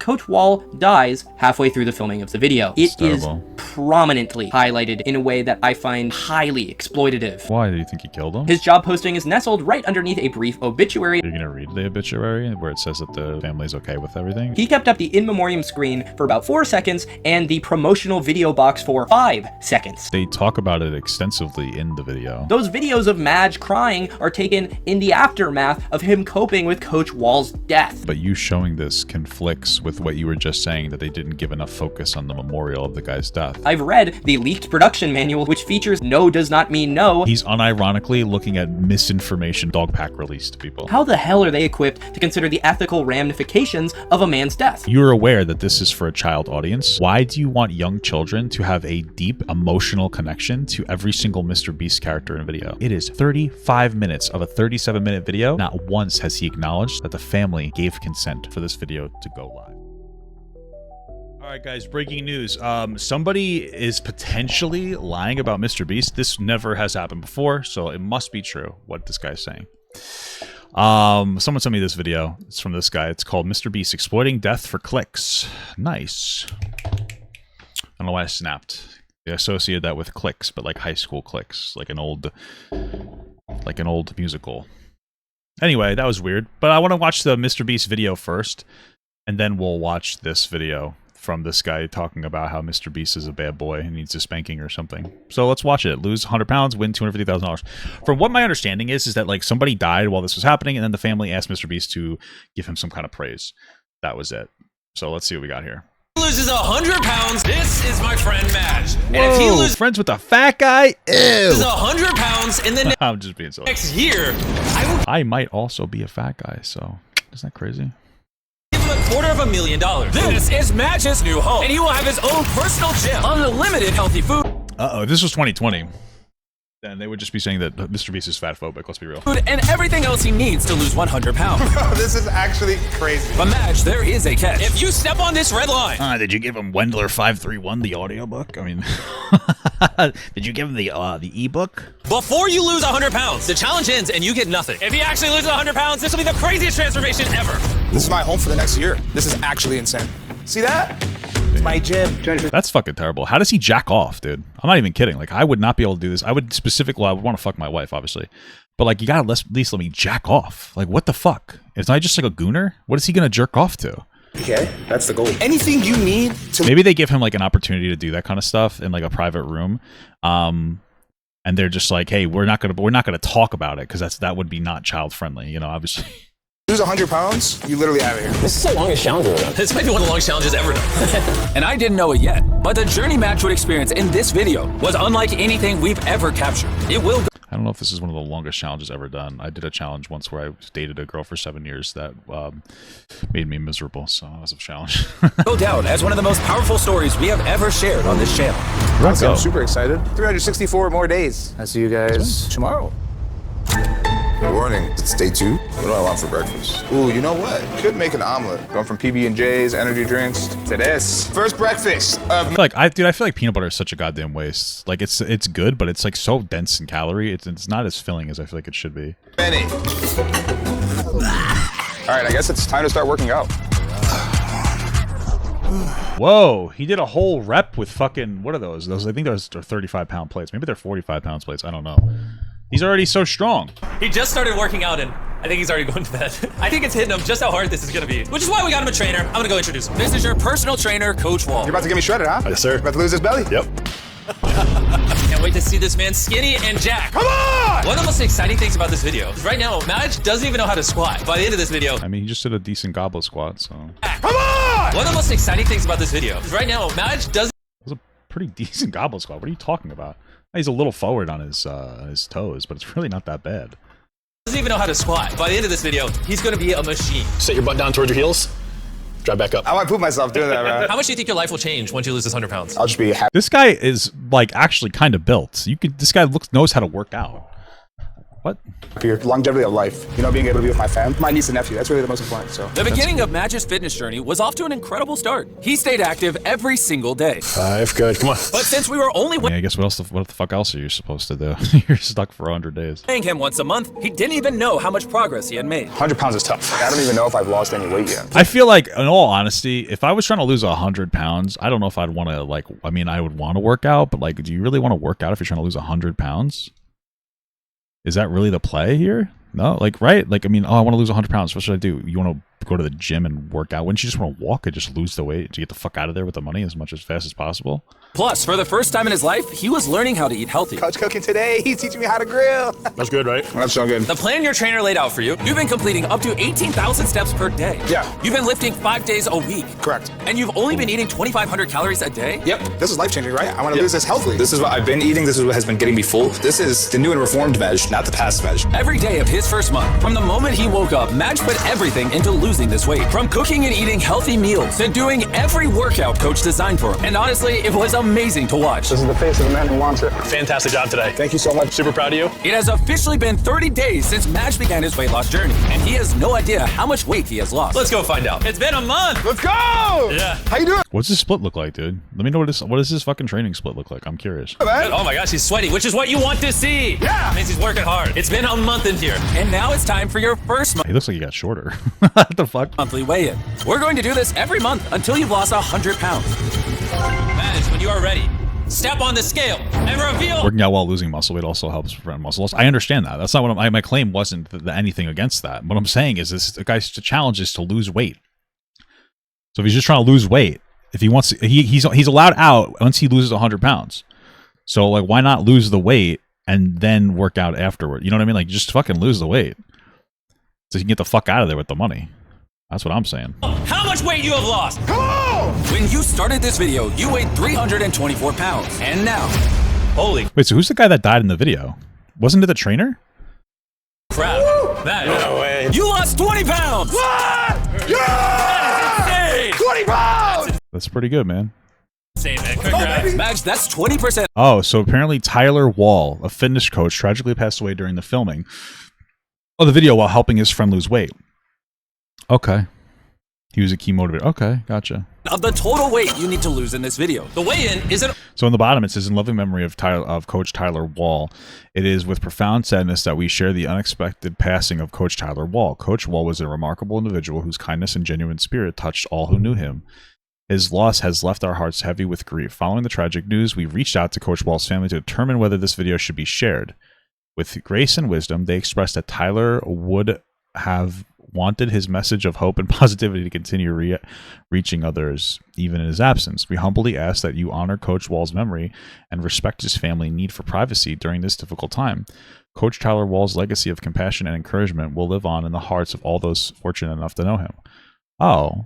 Coach Wall dies halfway through the filming of the video. It is prominently highlighted in a way that I find highly exploitative. Why do you think he killed him? His job posting is nestled right underneath a brief obituary. You're gonna read the obituary where it says that the family's okay with everything? He kept up the in memoriam screen for about 4 seconds and the promotional video box for 5 seconds. They talk about it extensively in the video. Those videos of Madge crying are taken in the aftermath of him coping with Coach Wall's death. But you showing this conflicts with what you were just saying, that they didn't give enough focus on the memorial of the guy's death. I've read the leaked production manual, which features no does not mean no. He's unironically looking at misinformation dog pack release to people. How the hell are they equipped to consider the ethical ramifications of a man's death? You're aware that this is for a child audience. Why do you want young children to have a deep emotional connection to every single MrBeast character in a video? It is 35 minutes of a 37-minute video. Not once has he acknowledged that the family gave consent for this video to go live. All right, guys, breaking news. Somebody is potentially lying about MrBeast. This never has happened before, so it must be true what this guy's saying. Someone sent me this video. It's from this guy. It's called MrBeast Exploiting Death for Clicks. Nice. I don't know why I snapped. They associated that with clicks, but like high school clicks, like an old musical. Anyway, that was weird. But I want to watch the MrBeast video first, and then we'll watch this video from this guy talking about how MrBeast is a bad boy and needs a spanking or something. So let's watch it. Lose 100 pounds, win $250,000. From what my understanding is that like somebody died while this was happening, and then the family asked MrBeast to give him some kind of praise. That was it. So let's see what we got here. Loses 100 pounds. This is my friend Madge. And Whoa, if he loses friends with the fat guy? Ew. 100 pounds in the I'm just being silly. next year, I might also be a fat guy, so isn't that crazy? give him $250,000. This is Madge's new home, and he will have his own personal gym, unlimited healthy food. Uh-oh, if this was 2020, then they would just be saying that MrBeast is fat phobic. Let's be real. And everything else he needs to lose 100 pounds. This is actually crazy. But Madge, there is a catch. If you step on this red line, Did you give him Wendler 531 the audiobook? I mean, did you give him the ebook? before you lose 100 pounds, the challenge ends and you get nothing. If he actually loses 100 pounds, this will be the craziest transformation ever. This is my home for the next year. This is actually insane. See that? It's my gym. That's fucking terrible. How does he jack off, dude? I'm not even kidding. Like, I would not be able to do this. I would specifically, I would want to fuck my wife, obviously. But like, you gotta at least let me jack off. Like, what the fuck? Is I just like a gooner? What is he gonna jerk off to? Okay, that's the goal. Anything you need to... Maybe they give him like an opportunity to do that kind of stuff in like a private room. And they're just like, hey, we're not gonna talk about it because that would be not child friendly, you know, obviously. Lose 100 pounds, you literally out of here. This is the longest challenge we've done. This might be one of the longest challenges ever done. And I didn't know it yet, but the journey Madge would experience in this video was unlike anything we've ever captured. It will I don't know if this is one of the longest challenges ever done. I did a challenge once where I dated a girl for 7 years that made me miserable, so it was a challenge. go down as one of the most powerful stories we have ever shared on this channel. Honestly, I'm super excited. 364 more days. I'll see you guys tomorrow. Good morning. It's day 2. What do I want for breakfast? Ooh, you know what? Could make an omelet. Going from PB&J's, energy drinks, to this. First breakfast of... I feel like peanut butter is such a goddamn waste. Like, it's good, but it's like so dense in calorie. It's not as filling as I feel like it should be. Benny. All right, I guess it's time to start working out. Whoa, he did a whole rep with fucking, what are those? I think those are 35-pound plates. Maybe they're 45-pound plates. I don't know. He's already so strong. He just started working out and I think he's already going to bed. I think it's hitting him just how hard this is going to be, which is why we got him a trainer. I'm going to go introduce him. This is your personal trainer, Coach Wall. You're about to get me shredded, huh? Yes, sir. About to lose this belly? Yep. Can't wait to see this man skinny and jacked. Come on! One of the most exciting things about this video is right now, Madge doesn't even know how to squat. By the end of this video, I mean, he just did a decent goblet squat, so. Come on! one of the most exciting things about this video is right now, Madge doesn't It was a pretty decent goblet squat. What are you talking about? He's a little forward on his toes, but it's really not that bad. even know how to squat. By the end of this video, he's going to be a machine. Set your butt down towards your heels. Drive back up. I might poop myself doing that, bro. How much do you think your life will change once you lose this 100 pounds? I'll just be happy. This guy is like actually kind of built. This guy knows how to work out. What? For your longevity of life, you know, being able to be with my fam, my niece and nephew, that's really the most important, so. The beginning of Madge's fitness journey was off to an incredible start. He stayed active every single day. 5, good, come on. But since we were only I guess what the fuck else are you supposed to do? You're stuck for 100 days. weighing him once a month, he didn't even know how much progress he had made. 100 pounds is tough. I don't even know if I've lost any weight yet. I feel like, in all honesty, if I was trying to lose 100 pounds, I don't know if I'd want to, like, I mean, I would want to work out, but, like, do you really want to work out if you're trying to lose 100 pounds? Is that really the play here? No, like, right? Like, I mean, oh, I want to lose 100 pounds. What should I do? You want to go to the gym and work out? Wouldn't you just want to walk and just lose the weight to get the fuck out of there with the money as fast as possible? Plus, for the first time in his life, he was learning how to eat healthy. Coach cooking today, he's teaching me how to grill. That's good, right? That's so good. The plan your trainer laid out for you, you've been completing up to 18,000 steps per day. Yeah. You've been lifting 5 days a week. Correct. And you've only been eating 2,500 calories a day? Yep. This is life-changing, right? I want to lose this healthily. This is what I've been eating. This is what has been getting me full. This is the new and reformed Madge, not the past Madge. Every day of his first month, from the moment he woke up, Madge put everything into losing this weight. From cooking and eating healthy meals to doing every workout coach designed for him. And honestly, it was amazing to watch. This is the face of the man who wants it. Fantastic job today. Thank you so much. Super proud of you. It has officially been 30 days since Madge began his weight loss journey, and he has no idea how much weight he has lost. Let's go find out. It's been a month. Let's go! Yeah. How you doing? What's this split look like, dude? Let me know what does this fucking training split look like? I'm curious. Oh my gosh, he's sweaty, which is what you want to see. Yeah. It means he's working hard. It's been a month in here, and now it's time for your first He looks like he got shorter. What the fuck? monthly weigh-in. We're going to do this every month until you've lost 100 pounds. Madge, when you are ready, step on the scale and reveal. Working out while losing muscle weight also helps prevent muscle loss. I understand that. That's not what my claim wasn't anything against that. What I'm saying is the guy's challenge is to lose weight. So if he's just trying to lose weight, if he wants, he's allowed out once he loses 100 pounds. So like, why not lose the weight and then work out afterward? You know what I mean? Like, just fucking lose the weight so you can get the fuck out of there with the money. That's what I'm saying. How much weight you have lost? Come on! When you started this video, you weighed 324 pounds. And now, holy Wait, so who's the guy that died in the video? Wasn't it the trainer? crap. Madge, No way. you lost 20 pounds. What? Yeah! Insane. 20 pounds! That's pretty good, man. Insane, man. Congrats. Madge, that's 20%. Oh, so apparently Tyler Wall, a fitness coach, tragically passed away during the filming of the video while helping his friend lose weight. Okay. He was a key motivator. Okay, gotcha. Of the total weight you need to lose in this video. The weigh-in is an So in the bottom it says, in loving memory of Coach Tyler Wall, it is with profound sadness that we share the unexpected passing of Coach Tyler Wall. Coach Wall was a remarkable individual whose kindness and genuine spirit touched all who knew him. His loss has left our hearts heavy with grief. Following the tragic news, we reached out to Coach Wall's family to determine whether this video should be shared. With grace and wisdom, they expressed that Tyler would have wanted his message of hope and positivity to continue reaching others, even in his absence. We humbly ask that you honor Coach Wall's memory and respect his family's need for privacy during this difficult time. Coach Tyler Wall's legacy of compassion and encouragement will live on in the hearts of all those fortunate enough to know him. Oh.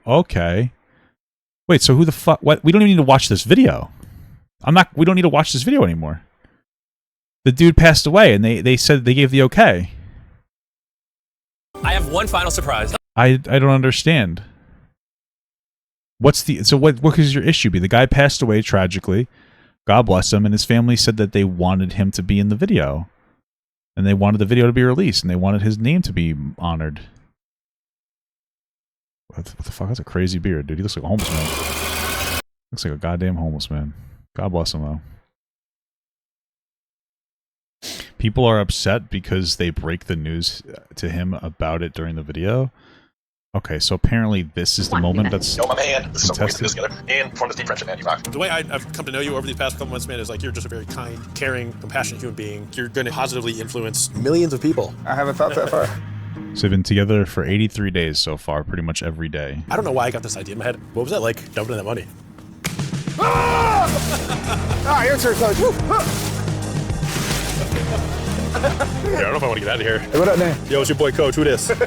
Okay. Wait, so who the fuck? What? We don't even need to watch this video. We don't need to watch this video anymore. The dude passed away and they said they gave the okay. I have one final surprise. I don't understand. What could your issue be? The guy passed away tragically. God bless him, and his family said that they wanted him to be in the video. And they wanted the video to be released, and they wanted his name to be honored. What the fuck? That's a crazy beard, dude. He looks like a homeless man. Looks like a goddamn homeless man. God bless him, though. People are upset because they break the news to him about it during the video. Okay, so apparently this is the moment that's Yo, my man. This is something we can do contested. together. And form this deep friendship, man. You rock. The way I've come to know you over these past couple months, man, is like you're just a very kind, caring, compassionate human being. You're going to positively influence millions of people. I haven't thought that far. So they've been together for 83 days so far, pretty much every day. I don't know why I got this idea in my head. What was that like, dumping that money? Ah, your turn, coach. Yeah, I don't know if I want to get out of here. Hey, what up, man? Yo, it's your boy, Coach. Who this? Okay.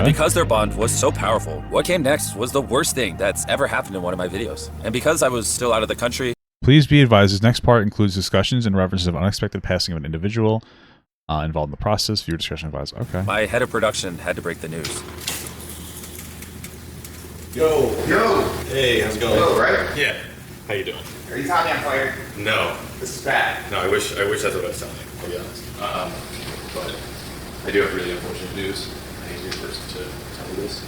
Because their bond was so powerful, what came next was the worst thing that's ever happened in one of my videos. And because I was still out of the country, Please be advised, this next part includes discussions and references of unexpected passing of an individual involved in the process. Viewer discretion advised. Okay. my head of production had to break the news. Yo. Yo! Hey, how's it going? Yo, right? Yeah. How you doing? Are you telling me I'm fired? No. This is bad. No, I wish that's what I was telling you, I'll be honest. But I do have really unfortunate news. I hate to be the person to tell you this.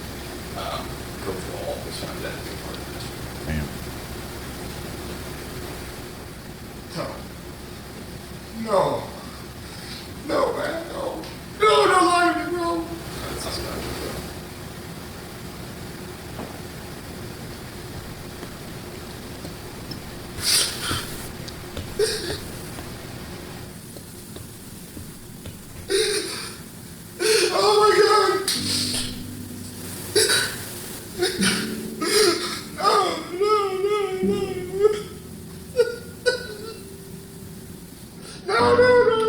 Coach Wall was found dead as a part of this. Damn. No. No, man, no. No, don't lie to me, bro. That's not so bad, bro. Oh my god. No,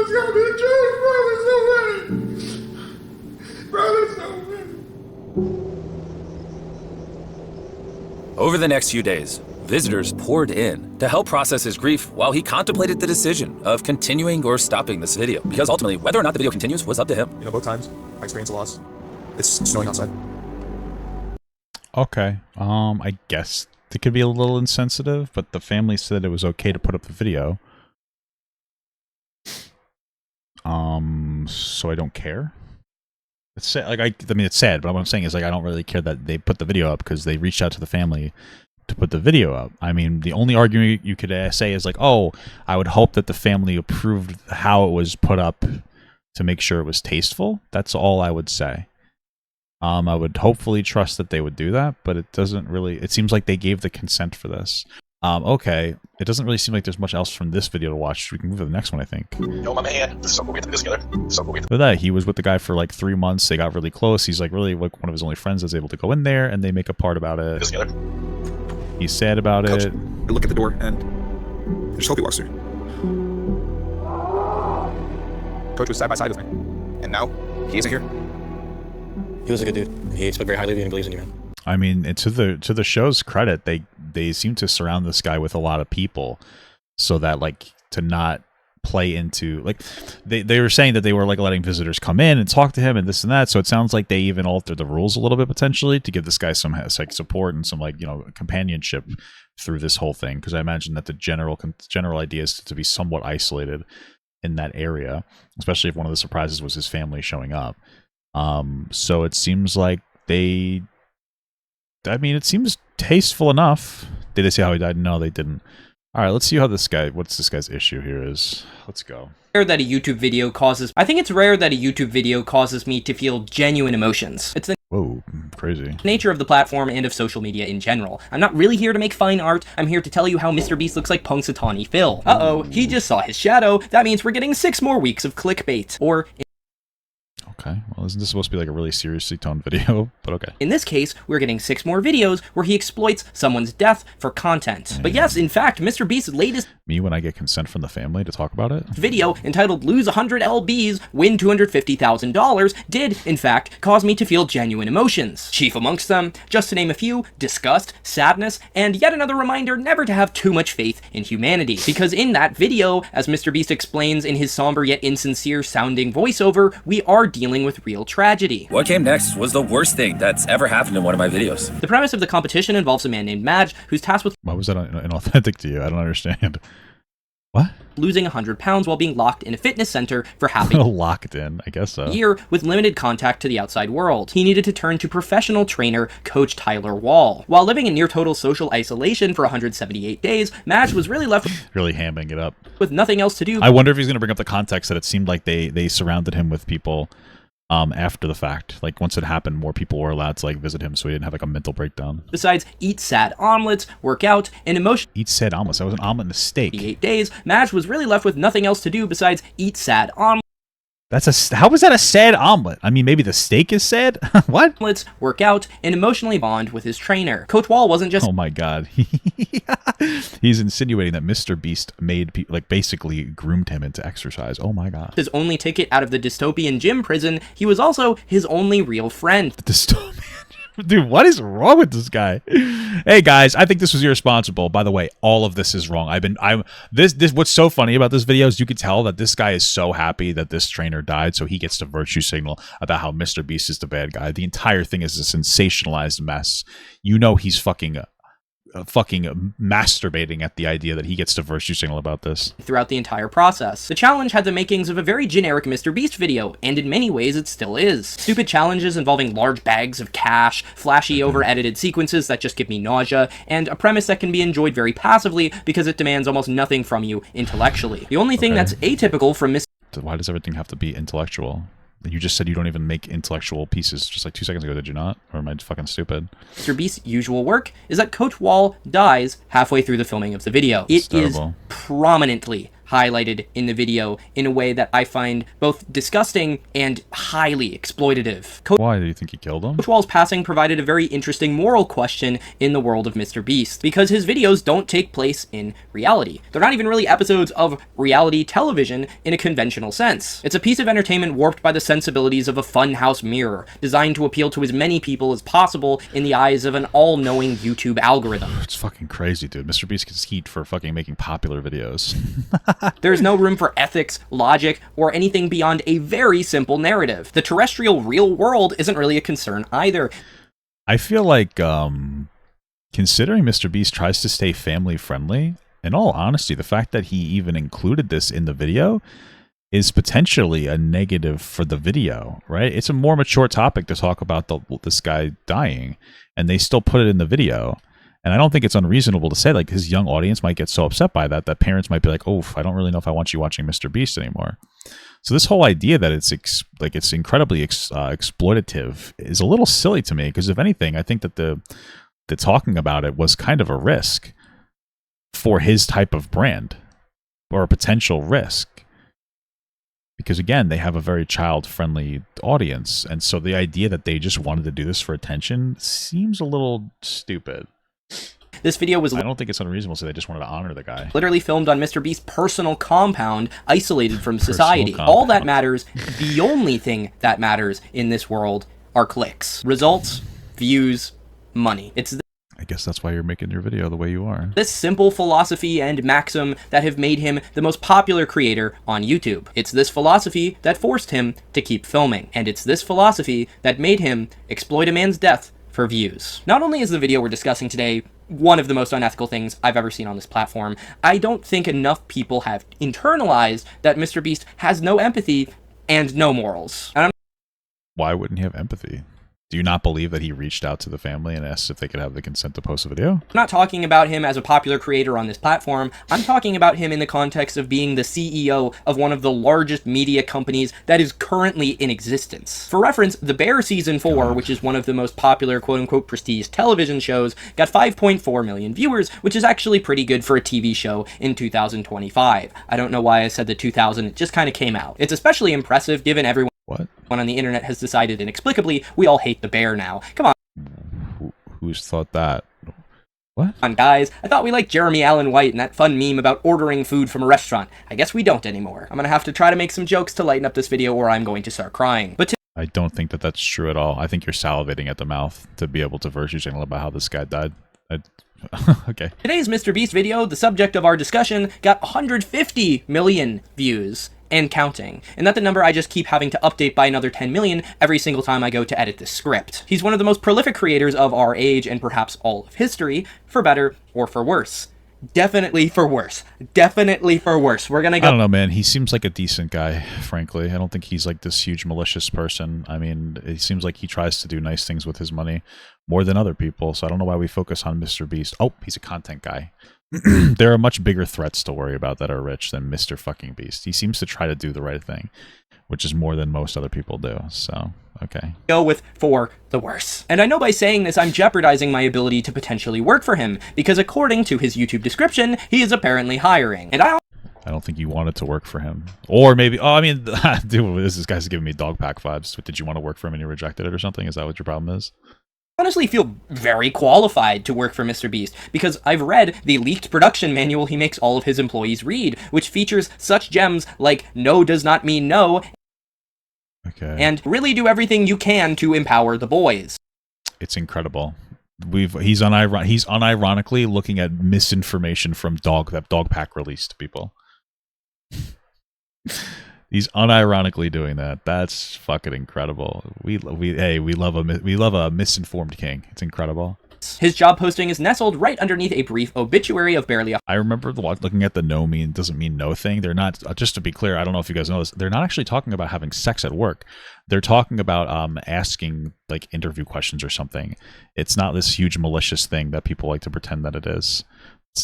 it's gotta be a joke, bro. There's no way. Bro, there's no way. Over the next few days, visitors poured in to help process his grief while he contemplated the decision of continuing or stopping this video. Because ultimately, whether or not the video continues was up to him. You know, both times I experienced a loss. It's snowing outside. Okay. I guess it could be a little insensitive, but the family said it was okay to put up the video. So I don't care. It's sad. Like I mean, it's sad, but what I'm saying is like I don't really care that they put the video up because they reached out to the family to put the video up. I mean, the only argument you could say is like, oh, I would hope that the family approved how it was put up to make sure it was tasteful. That's all I would say. I would hopefully trust that they would do that, but it doesn't really. It seems like they gave the consent for this. Okay. It doesn't really seem like there's much else from this video to watch. We can move to the next one, I think. Yo, my man. This is so cool. We get to do this together. So cool. Look at that. He was with the guy for like 3 months. They got really close. He's like really like one of his only friends that's able to go in there, and they make a part about it. This together. He's sad about Coach, it. I look at the door and I just hope he walks through. Coach was side by side with me, and now he isn't here. He was a good dude. He spoke very highly of you and believes in you, man. I mean, to the show's credit, they seem to surround this guy with a lot of people, so that like to not play into like they were saying that they were like letting visitors come in and talk to him and this and that. So it sounds like they even altered the rules a little bit potentially to give this guy some like support and some like companionship through this whole thing. Because I imagine that the general idea is to be somewhat isolated in that area, especially if one of the surprises was his family showing up. So it seems like it seems tasteful enough. Did they say how he died? No, they didn't. All right, let's see how what's this guy's issue here is. Let's go. I think it's rare that a YouTube video causes me to feel genuine emotions. It's the Whoa, crazy. nature of the platform and of social media in general. I'm not really here to make fine art. I'm here to tell you how MrBeast looks like Punxsutawney Phil. Uh-oh, he just saw his shadow. That means we're getting 6 more weeks of clickbait. Or Okay, well, isn't this supposed to be like a really seriously toned video? But okay. in this case, we're getting 6 more videos where he exploits someone's death for content. But yes, in fact, MrBeast's latest Me when I get consent from the family to talk about it? video entitled Lose 100 LBs, Win $250,000 did, in fact, cause me to feel genuine emotions. Chief amongst them, just to name a few, disgust, sadness, and yet another reminder never to have too much faith in humanity. Because in that video, as MrBeast explains in his somber yet insincere sounding voiceover, we are dealing with real tragedy. What came next was the worst thing that's ever happened in one of my videos. The premise of the competition involves a man named Madge, who's tasked with Why was that inauthentic to you? I don't understand. What? losing 100 pounds while being locked in a fitness center for half a Locked in, I guess so. year with limited contact to the outside world. He needed to turn to professional trainer Coach Tyler Wall. While living in near total social isolation for 178 days, Madge was really left Really hamming it up. with nothing else to do. I wonder if he's going to bring up the context that it seemed like they surrounded him with people after the fact. Like once it happened, more people were allowed to like visit him, so he didn't have like a mental breakdown. Besides eat sad omelets, work out, and emotionally Eat said omelets. That was an omelet and a steak. 8 days, Madge was really left with nothing else to do besides eat sad omelets, How was that a sad omelet? I mean, maybe the steak is sad? What? work out, and emotionally bond with his trainer. Coach Wall wasn't just Oh my god. He's insinuating that MrBeast made people, like basically groomed him into exercise. Oh my god. his only ticket out of the dystopian gym prison, he was also his only real friend. Dystopian. Dude, what is wrong with this guy? Hey guys, I think this was irresponsible. By the way, all of this is wrong. What's so funny about this video is you could tell that this guy is so happy that this trainer died, so he gets to virtue signal about how MrBeast is the bad guy. The entire thing is a sensationalized mess. You know he's fucking fucking masturbating at the idea that he gets to virtue signal about this. Throughout the entire process. The challenge had the makings of a very generic MrBeast video, and in many ways it still is. Stupid challenges involving large bags of cash, flashy over-edited sequences that just give me nausea, and a premise that can be enjoyed very passively because it demands almost nothing from you intellectually. The only thing that's atypical from Why does everything have to be intellectual? You just said you don't even make intellectual pieces just like 2 seconds ago, did you not? Or am I fucking stupid? MrBeast's usual work is that Coach Wall dies halfway through the filming of the video. It is prominently highlighted in the video in a way that I find both disgusting and highly exploitative. Why do you think he killed him? Coach Wall's passing provided a very interesting moral question in the world of MrBeast, because his videos don't take place in reality. They're not even really episodes of reality television in a conventional sense. It's a piece of entertainment warped by the sensibilities of a funhouse mirror, designed to appeal to as many people as possible in the eyes of an all-knowing YouTube algorithm. It's fucking crazy, dude. MrBeast gets heat for fucking making popular videos. There's no room for ethics, logic, or anything beyond a very simple narrative. The terrestrial real world isn't really a concern either. I feel like, considering MrBeast tries to stay family friendly, in all honesty, the fact that he even included this in the video is potentially a negative for the video, right? It's a more mature topic to talk about this guy dying, and they still put it in the video. And I don't think it's unreasonable to say, like, his young audience might get so upset by that parents might be like, oh, I don't really know if I want you watching MrBeast anymore. So this whole idea that it's incredibly exploitative is a little silly to me, because if anything, I think that the talking about it was kind of a risk for his type of brand, or a potential risk. Because again, they have a very child-friendly audience, and so the idea that they just wanted to do this for attention seems a little stupid. This video was... I don't think it's unreasonable to say they just wanted to honor the guy. Literally filmed on MrBeast's personal compound, isolated from society. All that matters, the only thing that matters in this world, are clicks. Results, views, money. It's I guess that's why you're making your video the way you are. This simple philosophy and maxim that have made him the most popular creator on YouTube. It's this philosophy that forced him to keep filming. And it's this philosophy that made him exploit a man's death for views. Not only is the video we're discussing today one of the most unethical things I've ever seen on this platform, I don't think enough people have internalized that MrBeast has no empathy and no morals. And why wouldn't he have empathy? Do you not believe that he reached out to the family and asked if they could have the consent to post a video? I'm not talking about him as a popular creator on this platform. I'm talking about him in the context of being the CEO of one of the largest media companies that is currently in existence. For reference, The Bear Season 4, which is one of the most popular quote-unquote prestige television shows, got 5.4 million viewers, which is actually pretty good for a TV show in 2025. I don't know why I said the 2000, it just kind of came out. It's especially impressive given everyone on the internet has decided inexplicably we all hate the bear now. Come on. Who's thought that? What? Come on, guys. I thought we liked Jeremy Allen White and that fun meme about ordering food from a restaurant. I guess we don't anymore. I'm gonna have to try to make some jokes to lighten up this video or I'm going to start crying. But I don't think that that's true at all. I think you're salivating at the mouth to be able to virtue signal about how this guy died. Okay. Today's MrBeast video, the subject of our discussion, got 150 million views and counting, and that's the number I just keep having to update by another 10 million every single time I go to edit this script. He's one of the most prolific creators of our age and perhaps all of history, for better or for worse. Definitely for worse. Definitely for worse. We're gonna go... I don't know, man. He seems like a decent guy, frankly. I don't think he's like this huge malicious person. I mean, it seems like he tries to do nice things with his money more than other people, so I don't know why we focus on MrBeast. Oh, he's a content guy. There are much bigger threats to worry about that are rich than Mr. fucking Beast. He seems to try to do the right thing, which is more than most other people do, so, okay. Go with for the worse. And I know by saying this, I'm jeopardizing my ability to potentially work for him, because according to his YouTube description, he is apparently hiring. And I don't think you wanted to work for him. Or maybe, oh, I mean, dude, this guy's giving me dog pack vibes. Did you want to work for him and you rejected it or something? Is that what your problem is? Honestly feel very qualified to work for MrBeast because I've read the leaked production manual he makes all of his employees read, which features such gems like no does not mean no, and really do everything you can to empower the boys. It's incredible. He's unironically looking at misinformation from that dog pack released to people. He's unironically doing that. That's fucking incredible. We love a misinformed king. It's incredible. His job posting is nestled right underneath a brief obituary of barely I remember looking at the no mean doesn't mean no thing. They're not, just to be clear, I don't know if you guys know this, they're not actually talking about having sex at work. They're talking about asking like interview questions or something. It's not this huge malicious thing that people like to pretend that it is.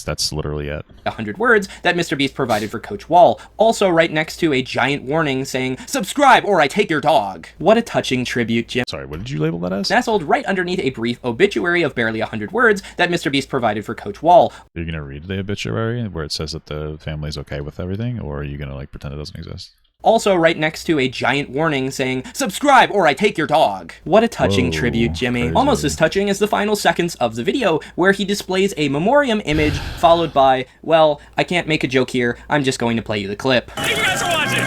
That's literally it. 100 words that MrBeast provided for Coach Wall, also right next to a giant warning saying, "Subscribe or I take your dog." What a touching tribute, Jim. Sorry, what did you label that as? Nestled right underneath a brief obituary of barely 100 words that MrBeast provided for Coach Wall. Are you going to read the obituary where it says that the family's okay with everything, or are you going to like pretend it doesn't exist? Also right next to a giant warning saying, "Subscribe or I take your dog." What a touching tribute, Jimmy. Crazy. Almost as touching as the final seconds of the video, where he displays a memoriam image followed by, well, I can't make a joke here, I'm just going to play you the clip. Thank you guys for watching.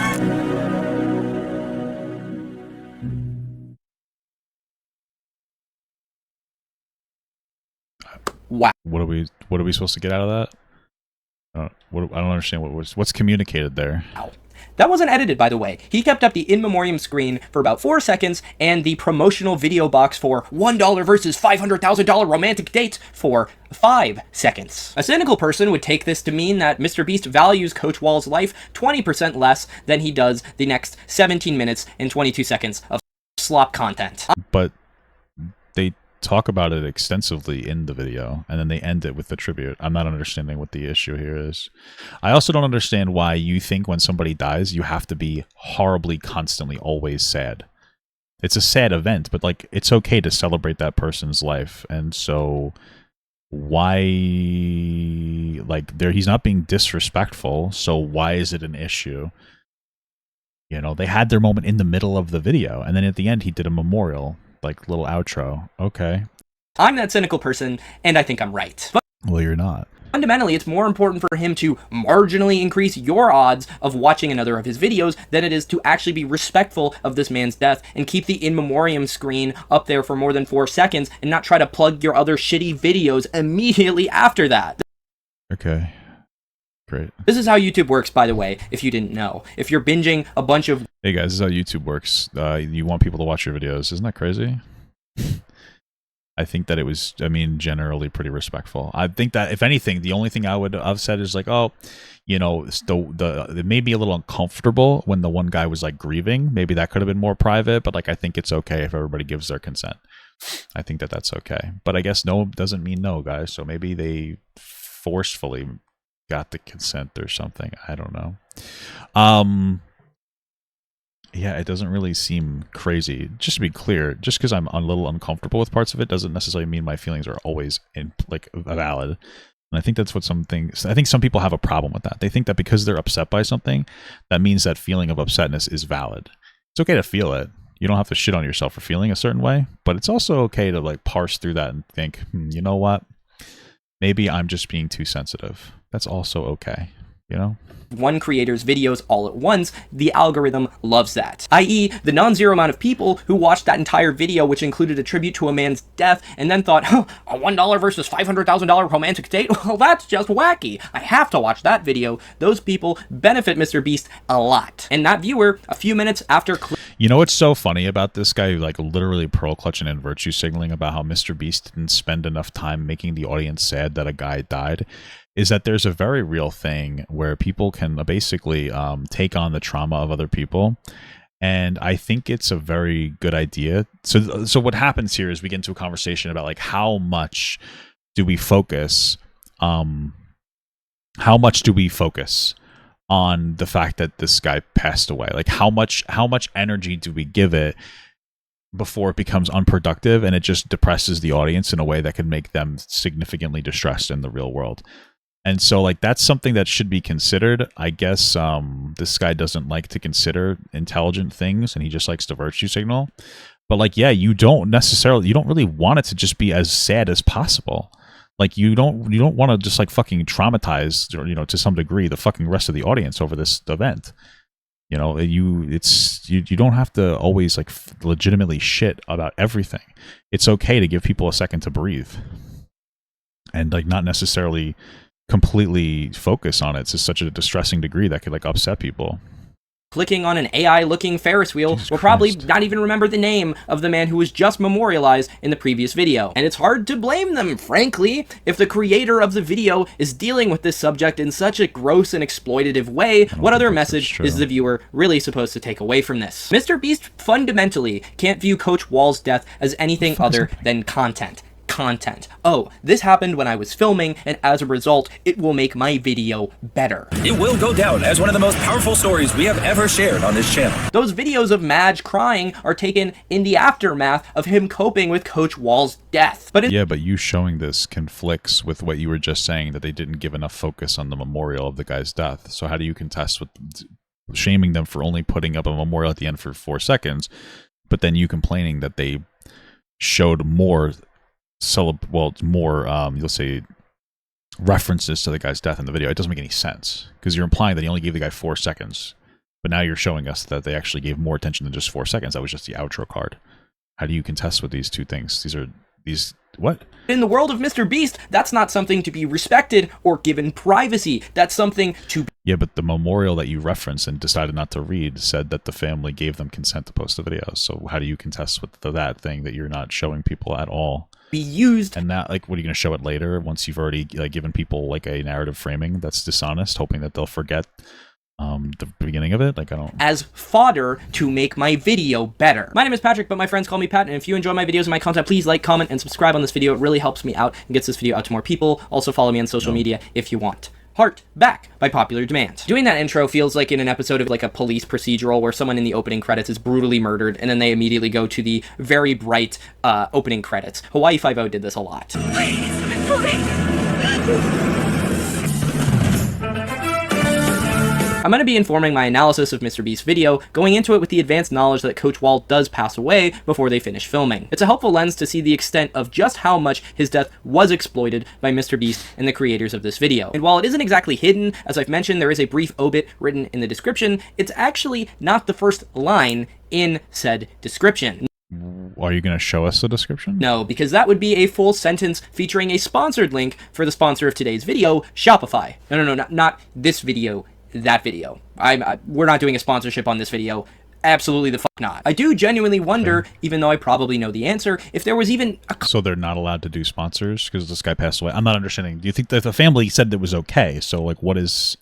Wow. What are we supposed to get out of that? I don't understand what's communicated there. That wasn't edited, by the way. He kept up the in memoriam screen for about 4 seconds and the promotional video box for $1 versus $500,000 romantic dates for 5 seconds. A cynical person would take this to mean that MrBeast values Coach Wall's life 20% less than he does the next 17 minutes and 22 seconds of slop content. But they talk about it extensively in the video, and then they end it with the tribute. I'm not understanding what the issue here is. I also don't understand why you think when somebody dies, you have to be horribly, constantly, always sad. It's a sad event, but like, it's okay to celebrate that person's life. And so why, like, he's not being disrespectful, so why is it an issue? You know, they had their moment in the middle of the video, and then at the end he did a memorial, like little outro. Okay. I'm that cynical person, and I think I'm right. But well, you're not. fundamentally, it's more important for him to marginally increase your odds of watching another of his videos than it is to actually be respectful of this man's death and keep the in memoriam screen up there for more than 4 seconds and not try to plug your other shitty videos immediately after that. Okay. Great. This is how YouTube works, by the way, if you didn't know. If you're binging a bunch of... Hey guys, this is how YouTube works. You want people to watch your videos. Isn't that crazy? I think that it was, I mean, generally pretty respectful. I think that, if anything, the only thing I would have said is like, oh, you know, it made me a little uncomfortable when the one guy was like grieving. Maybe that could have been more private, but like, I think it's okay if everybody gives their consent. I think that that's okay. But I guess no doesn't mean no, guys. So maybe they forcefully got the consent or something. I don't know. Yeah, it doesn't really seem crazy. Just to be clear, just because I'm a little uncomfortable with parts of it doesn't necessarily mean my feelings are always valid. And I think that's what I think some people have a problem with that. They think that because they're upset by something, that means that feeling of upsetness is valid. It's okay to feel it. You don't have to shit on yourself for feeling a certain way, but it's also okay to like parse through that and think, you know what? Maybe I'm just being too sensitive. That's also okay, you know? one creator's videos all at once, the algorithm loves that. I.e., the non-zero amount of people who watched that entire video, which included a tribute to a man's death, and then thought, huh, a $1 versus $500,000 romantic date? Well, that's just wacky. I have to watch that video. Those people benefit MrBeast a lot. And that viewer, a few minutes after... You know what's so funny about this guy, like literally pearl clutching and virtue signaling about how MrBeast didn't spend enough time making the audience sad that a guy died, is that there's a very real thing where people can basically take on the trauma of other people. And I think it's a very good idea. So what happens here is we get into a conversation about like how much do we focus on the fact that this guy passed away? Like how much energy do we give it before it becomes unproductive and it just depresses the audience in a way that can make them significantly distressed in the real world? And so like that's something that should be considered. I guess this guy doesn't like to consider intelligent things and he just likes to virtue signal. But like, yeah, you don't really want it to just be as sad as possible. Like you don't want to just like fucking traumatize, you know, to some degree the fucking rest of the audience over this event. You know, you don't have to always like legitimately shit about everything. It's okay to give people a second to breathe and like not necessarily completely focus on it to such a distressing degree that could like upset people. clicking on an AI-looking Ferris wheel Jesus will probably Christ. not even remember the name of the man who was just memorialized in the previous video. And it's hard to blame them, frankly, if the creator of the video is dealing with this subject in such a gross and exploitative way. What other message is the viewer really supposed to take away from this? MrBeast fundamentally can't view Coach Wall's death as anything other than content. Oh, this happened when I was filming, and as a result, it will make my video better. It will go down as one of the most powerful stories we have ever shared on this channel. Those videos of Madge crying are taken in the aftermath of him coping with Coach Wall's death. But Yeah, but you showing this conflicts with what you were just saying, that they didn't give enough focus on the memorial of the guy's death. So how do you contest with shaming them for only putting up a memorial at the end for 4 seconds, but then you complaining that they showed more you'll say references to the guy's death in the video? It doesn't make any sense, because you're implying that he only gave the guy 4 seconds, but now you're showing us that they actually gave more attention than just 4 seconds. That was just the outro card. How do you contest with these two things? What? in the world of MrBeast, that's not something to be respected or given privacy. That's something to Yeah, but the memorial that you referenced and decided not to read said that the family gave them consent to post the video. So how do you contest with that thing that you're not showing people at all? be used. And that, like, what are you going to show it later once you've already given people like a narrative framing that's dishonest, hoping that they'll forget the beginning of it? Like, I don't... as fodder to make my video better. My name is Patrick, but my friends call me Pat, and if you enjoy my videos and my content, please like, comment, and subscribe on this video. It really helps me out and gets this video out to more people. Also follow me on social media if you want. Heart back by popular demand. Doing that intro feels like in an episode of like a police procedural where someone in the opening credits is brutally murdered and then they immediately go to the very bright opening credits. Hawaii Five-0 did this a lot. I'm going to be informing my analysis of MrBeast's video, going into it with the advanced knowledge that Coach Wall does pass away before they finish filming. It's a helpful lens to see the extent of just how much his death was exploited by MrBeast and the creators of this video. And while it isn't exactly hidden, as I've mentioned, there is a brief obit written in the description, it's actually not the first line in said description. Are you going to show us the description? No, because that would be a full sentence featuring a sponsored link for the sponsor of today's video, Shopify. No, not this video. That video. We're not doing a sponsorship on this video. Absolutely the fuck not. I do genuinely wonder, even though I probably know the answer, if there was even a... So they're not allowed to do sponsors because this guy passed away? I'm not understanding. Do you think that the family said it was okay? So, like, what's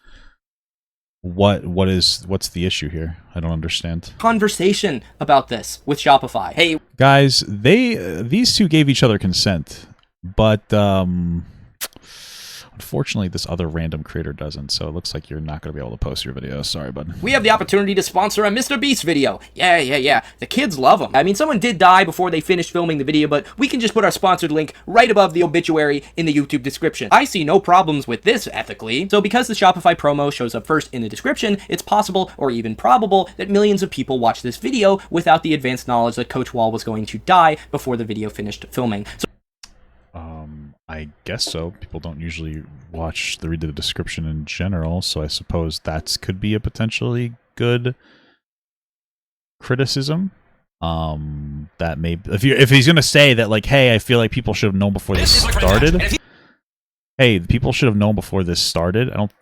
the issue here? I don't understand. conversation about this with Shopify. Hey, Guys, these two gave each other consent, but unfortunately, this other random creator doesn't, so it looks like you're not going to be able to post your video. Sorry, bud. we have the opportunity to sponsor a MrBeast video. Yeah. The kids love them. I mean, someone did die before they finished filming the video, but we can just put our sponsored link right above the obituary in the YouTube description. I see no problems with this ethically. So because the Shopify promo shows up first in the description, it's possible, or even probable, that millions of people watch this video without the advanced knowledge that Coach Wall was going to die before the video finished filming. So I guess so. People don't usually read the description in general, so I suppose that could be a potentially good criticism. That may, if he's gonna say that, like, hey, I feel like people should have known before this started. Hey, people should have known before this started. I don't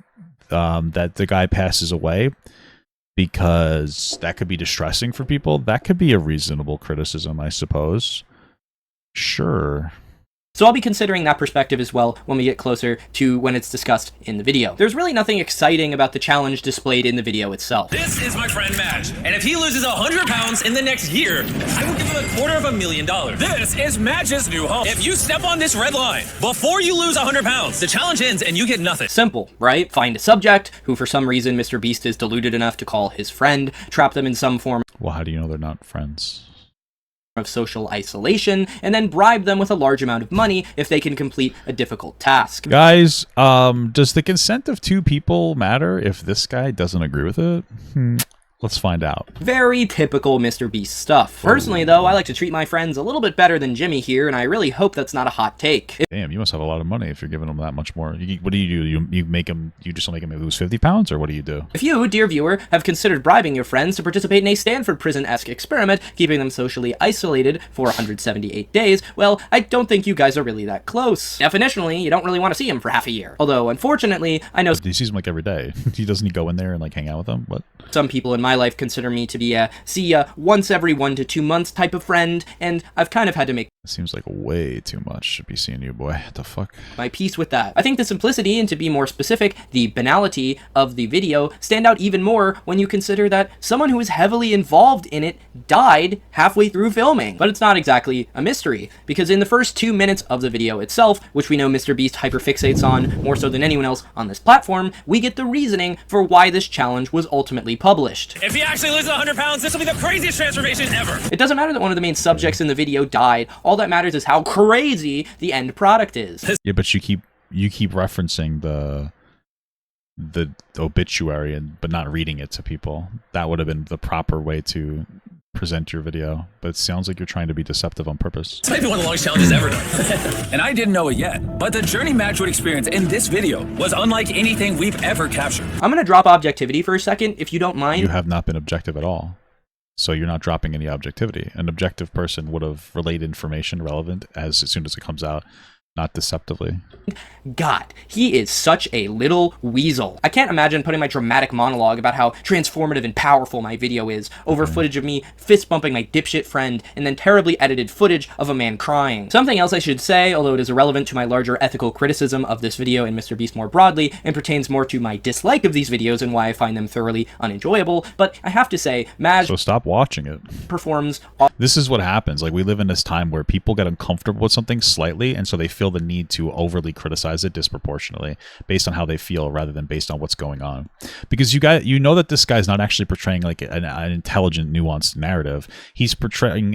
that the guy passes away, because that could be distressing for people. That could be a reasonable criticism, I suppose. Sure. So I'll be considering that perspective as well when we get closer to when it's discussed in the video. There's really nothing exciting about the challenge displayed in the video itself. This is my friend Madge, and if he loses 100 pounds in the next year, I will give him $250,000. This is Madge's new home. If you step on this red line before you lose 100 pounds, the challenge ends and you get nothing. Simple, right? Find a subject who for some reason MrBeast is deluded enough to call his friend, trap them in some form Well, how do you know they're not friends? of social isolation, and then bribe them with a large amount of money if they can complete a difficult task. Guys, does the consent of two people matter if this guy doesn't agree with it? Let's find out. Very typical MrBeast stuff. Personally, though, I like to treat my friends a little bit better than Jimmy here, and I really hope that's not a hot take. Damn, you must have a lot of money if you're giving them that much more. What do? You make them? You just make them lose 50 pounds, or what do you do? If you, dear viewer, have considered bribing your friends to participate in a Stanford prison-esque experiment, keeping them socially isolated for 178 days, well, I don't think you guys are really that close. Definitionally, you don't really want to see him for half a year. Although, unfortunately, I know He sees them like every day. Doesn't he go in there and like hang out with them? What? some people in my life consider me to be a see ya once every 1 to 2 months type of friend, and I've kind of had to make It seems like way too much to be seeing you, boy. What the fuck? my peace with that. I think the simplicity, and to be more specific, the banality of the video stand out even more when you consider that someone who was heavily involved in it died halfway through filming. But it's not exactly a mystery, because in the first 2 minutes of the video itself, which we know MrBeast hyperfixates on more so than anyone else on this platform, we get the reasoning for why this challenge was ultimately published. If he actually loses 100 pounds, this will be the craziest transformation ever. It doesn't matter that one of the main subjects in the video died, all that matters is how crazy the end product is. Yeah, but you keep referencing the obituary but not reading it to people. That would have been the proper way to present your video, but it sounds like you're trying to be deceptive on purpose. This might be one of the longest challenges ever done. And I didn't know it yet, but the journey Madge would experience in this video was unlike anything we've ever captured. I'm gonna drop objectivity for a second, if you don't mind. You have not been objective at all. So you're not dropping any objectivity. An objective person would have relayed information relevant as soon as it comes out, not deceptively. God, he is such a little weasel. I can't imagine putting my dramatic monologue about how transformative and powerful my video is over footage of me fist bumping my dipshit friend and then terribly edited footage of a man crying. Something else I should say, although it is irrelevant to my larger ethical criticism of this video and MrBeast more broadly, and pertains more to my dislike of these videos and why I find them thoroughly unenjoyable, but I have to say, Madge So stop watching it. performs. This is what happens. Like, we live in this time where people get uncomfortable with something slightly, and so they feel the need to overly criticize it disproportionately based on how they feel rather than based on what's going on. Because you know that this guy's not actually portraying like an intelligent, nuanced narrative. He's portraying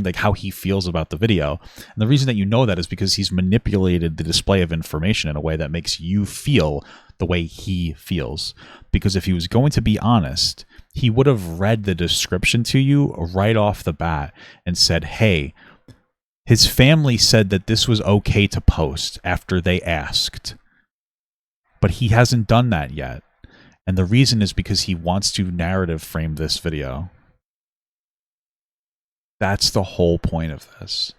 like how he feels about the video. And the reason that you know that is because he's manipulated the display of information in a way that makes you feel the way he feels. Because if he was going to be honest, he would have read the description to you right off the bat and said, hey, his family said that this was okay to post after they asked. But he hasn't done that yet. And the reason is because he wants to narrative frame this video. That's the whole point of this.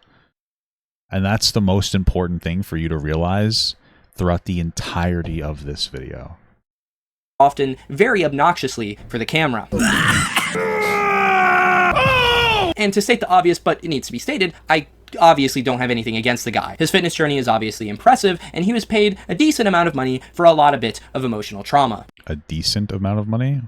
And that's the most important thing for you to realize throughout the entirety of this video. Often very obnoxiously for the camera. And to state the obvious, but it needs to be stated, I obviously don't have anything against the guy. His fitness journey is obviously impressive, and he was paid a decent amount of money for a lot of bit of emotional trauma. A decent amount of money?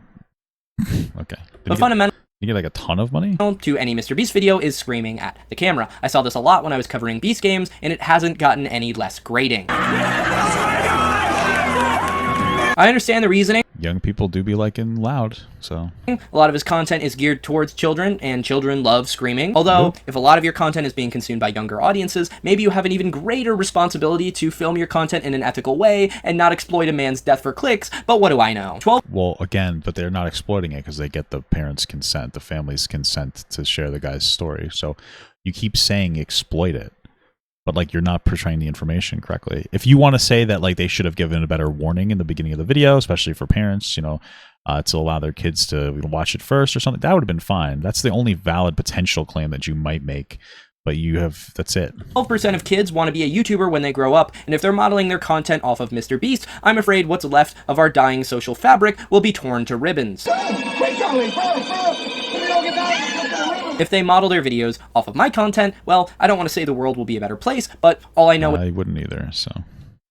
Okay. But fundamentally, you get like a ton of money? to any MrBeast video is screaming at the camera. I saw this a lot when I was covering Beast games, and it hasn't gotten any less grating. I understand the reasoning. Young people do be liking loud, so. A lot of his content is geared towards children, and children love screaming. Although, if a lot of your content is being consumed by younger audiences, maybe you have an even greater responsibility to film your content in an ethical way and not exploit a man's death for clicks, but what do I know? Well, again, but they're not exploiting it because they get the parents' consent, the family's consent to share the guy's story. So you keep saying exploit it, but like you're not portraying the information correctly. If you want to say that like they should have given a better warning in the beginning of the video, especially for parents, you know, to allow their kids to watch it first or something, that would have been fine. That's the only valid potential claim that you might make. But you have, that's it. 12% of kids want to be a YouTuber when they grow up, and if they're modeling their content off of MrBeast, I'm afraid what's left of our dying social fabric will be torn to ribbons. If they model their videos off of my content, well, I don't want to say the world will be a better place, but all I know I wouldn't either, so.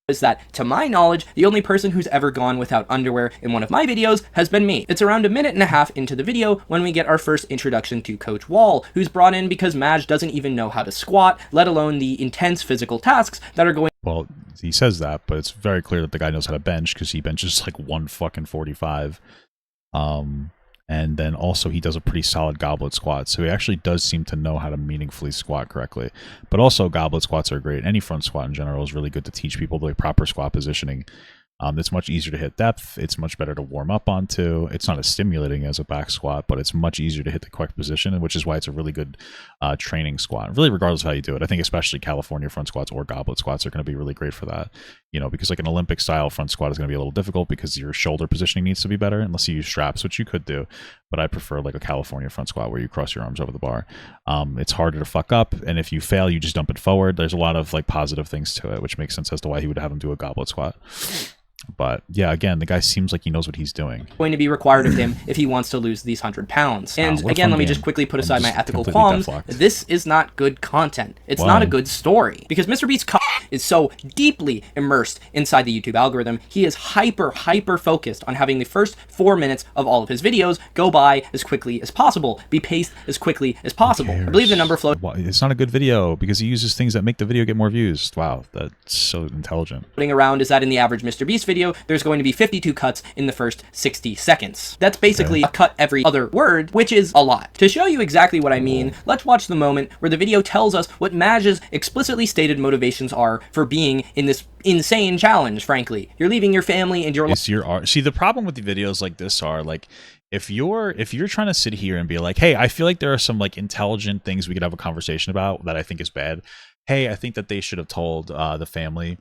Is that, to my knowledge, the only person who's ever gone without underwear in one of my videos has been me. It's around 1.5 minutes into the video when we get our first introduction to Coach Wall, who's brought in because Madge doesn't even know how to squat, let alone the intense physical tasks that are going. Well, he says that, but it's very clear that the guy knows how to bench because he benches like 145. And then also he does a pretty solid goblet squat. So he actually does seem to know how to meaningfully squat correctly. But also goblet squats are great. Any front squat in general is really good to teach people the proper squat positioning. It's much easier to hit depth. It's much better to warm up onto. It's not as stimulating as a back squat, but it's much easier to hit the correct position, which is why it's a really good training squat. Really, regardless of how you do it. I think especially California front squats or goblet squats are going to be really great for that. You know, because like an Olympic style front squat is going to be a little difficult because your shoulder positioning needs to be better unless you use straps, which you could do. But I prefer like a California front squat where you cross your arms over the bar. It's harder to fuck up, and if you fail, you just dump it forward. There's a lot of like positive things to it, which makes sense as to why he would have him do a goblet squat. But yeah, again, the guy seems like he knows what he's doing. Going to be required of him if he wants to lose these 100 pounds. And what a again, fun let me game. just quickly put I'm aside my just ethical completely qualms. deadlocked. This is not good content. It's Why? not a good story. Because MrBeast's is so deeply immersed inside the YouTube algorithm, he is hyper focused on having the first 4 minutes of all of his videos go by as quickly as possible, be paced as quickly as possible. I believe the number flow. It's not a good video because he uses things that make the video get more views. Wow, that's so intelligent. Floating around is that in the average MrBeast video, there's going to be 52 cuts in the first 60 seconds. That's basically a cut every other word, which is a lot. To show you exactly what I mean, let's watch the moment where the video tells us what Maj's explicitly stated motivations are for being in this insane challenge, frankly. You're leaving your family and your life. See, the problem with the videos like this are like, if you're trying to sit here and be like, hey, I feel like there are some like intelligent things we could have a conversation about that I think is bad. Hey, I think that they should have told the family,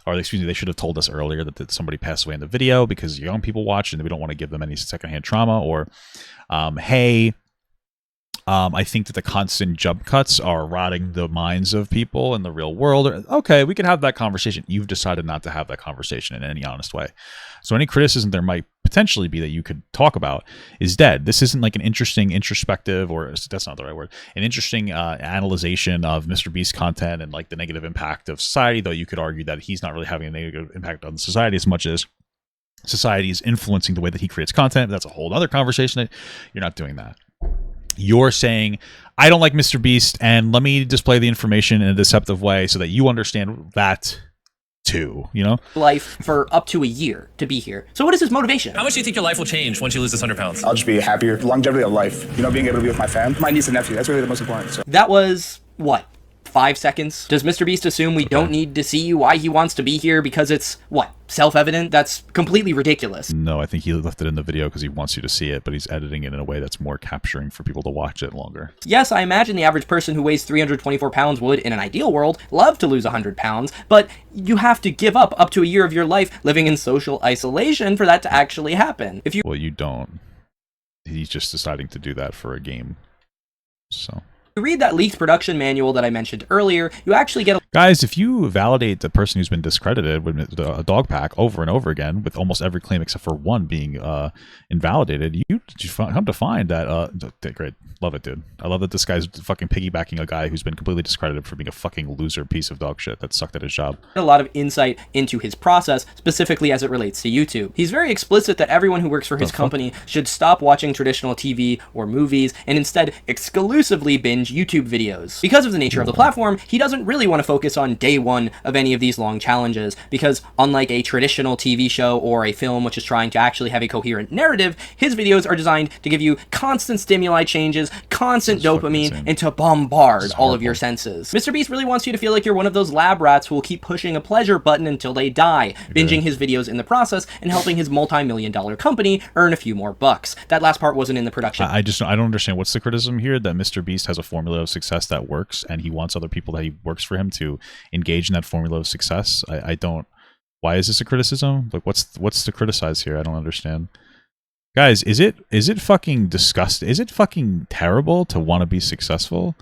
or excuse me, they should have told us earlier that somebody passed away in the video because young people watch and we don't want to give them any secondhand trauma. Or, hey, I think that the constant jump cuts are rotting the minds of people in the real world. Okay, we can have that conversation. You've decided not to have that conversation in any honest way. So any criticism there might potentially be that you could talk about is dead. This isn't like an interesting introspective, or that's not the right word, an interesting analyzation of MrBeast content and like the negative impact of society, though you could argue that he's not really having a negative impact on society as much as society is influencing the way that he creates content. But that's a whole other conversation. You're not doing that. You're saying, I don't like MrBeast, and let me display the information in a deceptive way so that you understand that too, you know? Life for up to a year to be here. So what is his motivation? How much do you think your life will change once you lose this 100 pounds? I'll just be happier. The longevity of life. You know, being able to be with my fam, my niece and nephew. That's really the most important. So That was, what, 5 seconds? Does MrBeast assume we don't need to see why he wants to be here because it's, what, self-evident? That's completely ridiculous. No, I think he left it in the video because he wants you to see it, but he's editing it in a way that's more capturing for people to watch it longer. Yes, I imagine the average person who weighs 324 pounds would, in an ideal world, love to lose 100 pounds, but you have to give up to a year of your life living in social isolation for that to actually happen. If you Well, you don't. He's just deciding to do that for a game. So read that leaked production manual that I mentioned earlier, you actually get a guys, if you validate the person who's been discredited with a dog pack over and over again, with almost every claim except for one being invalidated, you come to find that great, love it, dude. I love that this guy's fucking piggybacking a guy who's been completely discredited for being a fucking loser piece of dog shit that sucked at his job. a lot of insight into his process, specifically as it relates to YouTube. He's very explicit that everyone who works for his company should stop watching traditional TV or movies and instead exclusively binge YouTube videos. Because of the nature of the platform, he doesn't really want to focus on day one of any of these long challenges, because unlike a traditional TV show or a film which is trying to actually have a coherent narrative, his videos are designed to give you constant stimuli changes, constant dopamine, and to bombard all of your senses. MrBeast really wants you to feel like you're one of those lab rats who will keep pushing a pleasure button until they die, binging his videos in the process and helping his multi-million-dollar company earn a few more bucks. That last part wasn't in the production. I don't understand what's the criticism here, that MrBeast has a formula of success that works and he wants other people that he works for him to engage in that formula of success. I don't. Why is this a criticism? Like, what's to criticize here? I don't understand. Guys, is it fucking disgusting? Is it fucking terrible to want to be successful?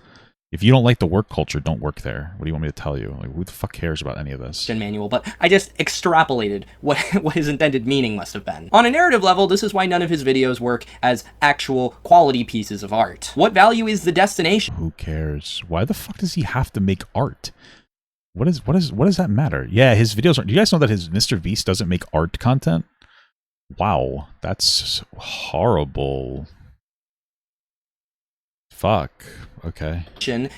If you don't like the work culture, don't work there. What do you want me to tell you? Like, who the fuck cares about any of this? Manual, but I just extrapolated what his intended meaning must have been. On a narrative level, this is why none of his videos work as actual quality pieces of art. What value is the destination? Who cares? Why the fuck does he have to make art? What does that matter? Yeah, his videos aren't. Do you guys know that his MrBeast doesn't make art content? Wow, that's horrible. Fuck. Okay.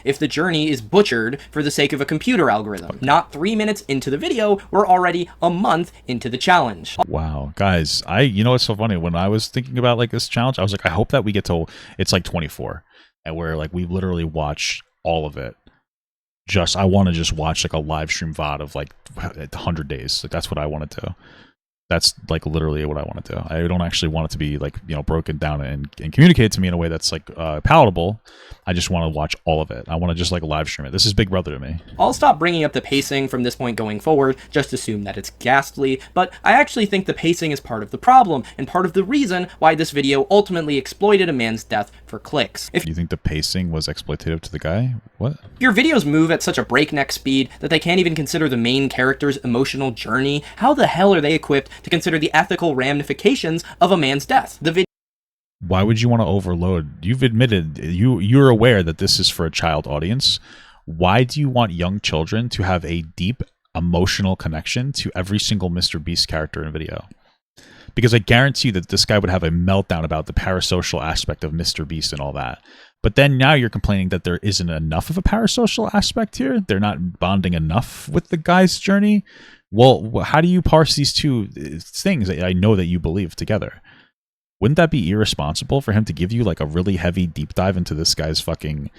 If the journey is butchered for the sake of a computer algorithm. Not 3 minutes into the video, we're already a month into the challenge. Wow, guys, you know what's so funny? When I was thinking about like this challenge, I was like, I hope that we get to, it's like 24, and where like we literally watch all of it. I want to just watch like a live stream VOD of like 100 days. Like that's what I want to do. That's like literally what I want to do. I don't actually want it to be like, you know, broken down and communicated to me in a way that's like palatable. I just want to watch all of it. I want to just like live stream it. This is Big Brother to me. I'll stop bringing up the pacing from this point going forward, just assume that it's ghastly, but I actually think the pacing is part of the problem and part of the reason why this video ultimately exploited a man's death for clicks. If You think the pacing was exploitative to the guy? What? your videos move at such a breakneck speed that they can't even consider the main character's emotional journey, how the hell are they equipped to consider the ethical ramifications of a man's death? Why would you want to overload? You've admitted you're aware that this is for a child audience. Why do you want young children to have a deep emotional connection to every single MrBeast character in a video? Because I guarantee you that this guy would have a meltdown about the parasocial aspect of MrBeast and all that. But then now you're complaining that there isn't enough of a parasocial aspect here. They're not bonding enough with the guy's journey. Well, how do you parse these two things that I know that you believe together? Wouldn't that be irresponsible for him to give you like a really heavy deep dive into this guy's fucking,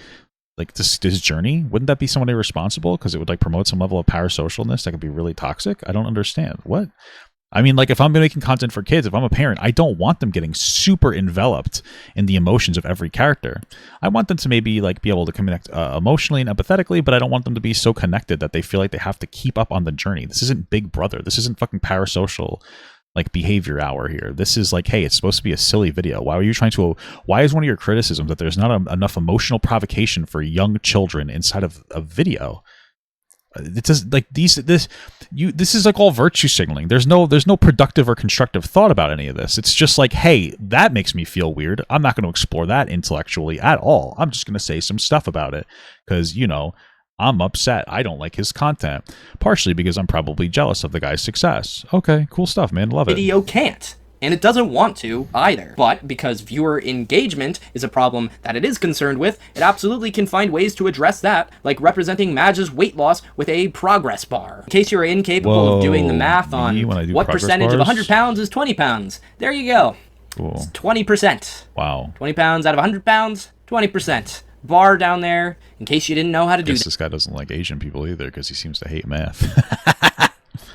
like this journey? Wouldn't that be somewhat irresponsible? Because it would like promote some level of parasocialness that could be really toxic. I don't understand. What? I mean, like if I'm making content for kids, if I'm a parent, I don't want them getting super enveloped in the emotions of every character. I want them to maybe like be able to connect emotionally and empathetically, but I don't want them to be so connected that they feel like they have to keep up on the journey. This isn't Big Brother. This isn't fucking parasocial like behavior hour here. This is like, hey, it's supposed to be a silly video. Why is one of your criticisms that there's not enough emotional provocation for young children inside of a video? It does like this is like all virtue signaling. There's no productive or constructive thought about any of this. It's just like, hey, that makes me feel weird. I'm not going to explore that intellectually at all. I'm just going to say some stuff about it because, you know, I'm upset. I don't like his content, partially because I'm probably jealous of the guy's success. Okay, cool stuff, man. Love it. Video can't. And it doesn't want to either. But because viewer engagement is a problem that it is concerned with, it absolutely can find ways to address that, like representing Madge's weight loss with a progress bar. In case you're incapable of doing the math on what percentage of 100 pounds is 20 pounds. There you go. Cool. It's 20%. Wow. 20 pounds out of 100 pounds, 20%. Bar down there, in case you didn't know how to do this guy doesn't like Asian people either, because he seems to hate math.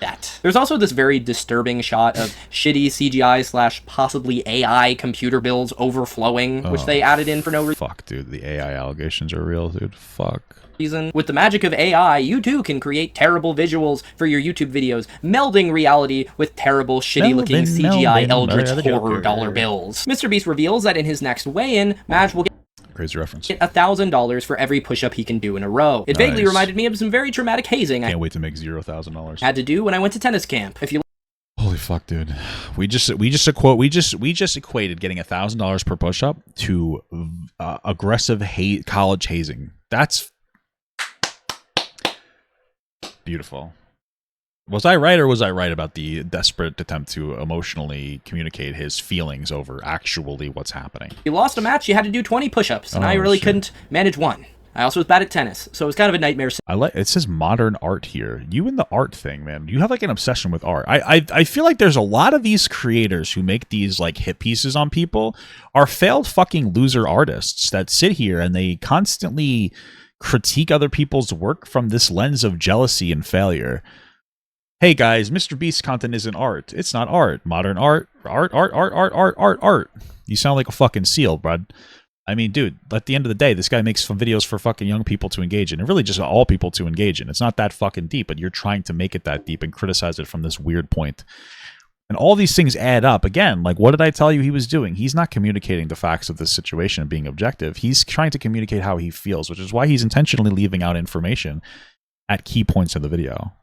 that. There's also this very disturbing shot of shitty CGI / possibly AI computer builds overflowing, which they added in for no reason. Fuck, dude. The AI allegations are real, dude. Fuck. With the magic of AI, you too can create terrible visuals for your YouTube videos, melding reality with terrible, shitty-looking CGI eldritch horror dollar bills. MrBeast reveals that in his next weigh-in, Madge will Crazy reference. get $1,000 for every push-up he can do in a row. It vaguely reminded me of some very traumatic hazing Can't wait to make $0,000. had to do when I went to tennis camp. If you Holy fuck, dude. We just equated getting $1,000 per push-up to aggressive college hazing. That's beautiful. Was I right, or was I right about the desperate attempt to emotionally communicate his feelings over actually what's happening? you lost a match, you had to do 20 push-ups, and I really couldn't manage one. I also was bad at tennis, so it was kind of a nightmare. It says modern art here. You and the art thing, man. You have like an obsession with art. I feel like there's a lot of these creators who make these like hit pieces on people are failed fucking loser artists that sit here and they constantly critique other people's work from this lens of jealousy and failure. Hey guys, MrBeast content isn't art. It's not art. Modern art. You sound like a fucking seal, bud. I mean, dude, at the end of the day, this guy makes some videos for fucking young people to engage in, and really just all people to engage in. It's not that fucking deep, but you're trying to make it that deep and criticize it from this weird point. And all these things add up. Again, like, what did I tell you he was doing? He's not communicating the facts of this situation and being objective. He's trying to communicate how he feels, which is why he's intentionally leaving out information at key points in the video.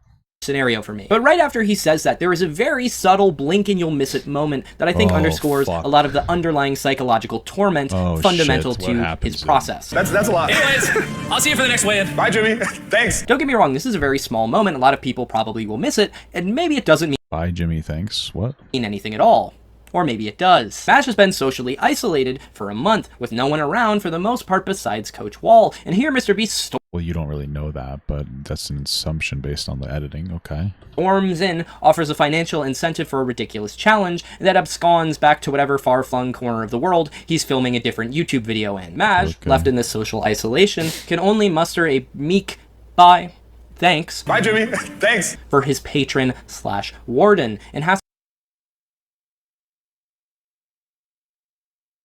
Scenario for me. But right after he says that, there is a very subtle blink and you'll miss it moment that I think underscores a lot of the underlying psychological torment fundamental to his process. That's a lot. Anyways, I'll see you for the next weigh-in. Bye, Jimmy. Thanks. Don't get me wrong, this is a very small moment. A lot of people probably will miss it, and maybe it doesn't Bye, Jimmy. Thanks. What? mean anything at all. Or maybe it does. Madge has been socially isolated for a month, with no one around for the most part besides Coach Wall, and here MrBeast Well, you don't really know that, but that's an assumption based on the editing. Okay. storms in, offers a financial incentive for a ridiculous challenge, and that absconds back to whatever far-flung corner of the world he's filming a different YouTube video in. Madge, left in this social isolation, can only muster a meek bye, thanks. Bye, Jimmy. Thanks. For his patron/warden, and has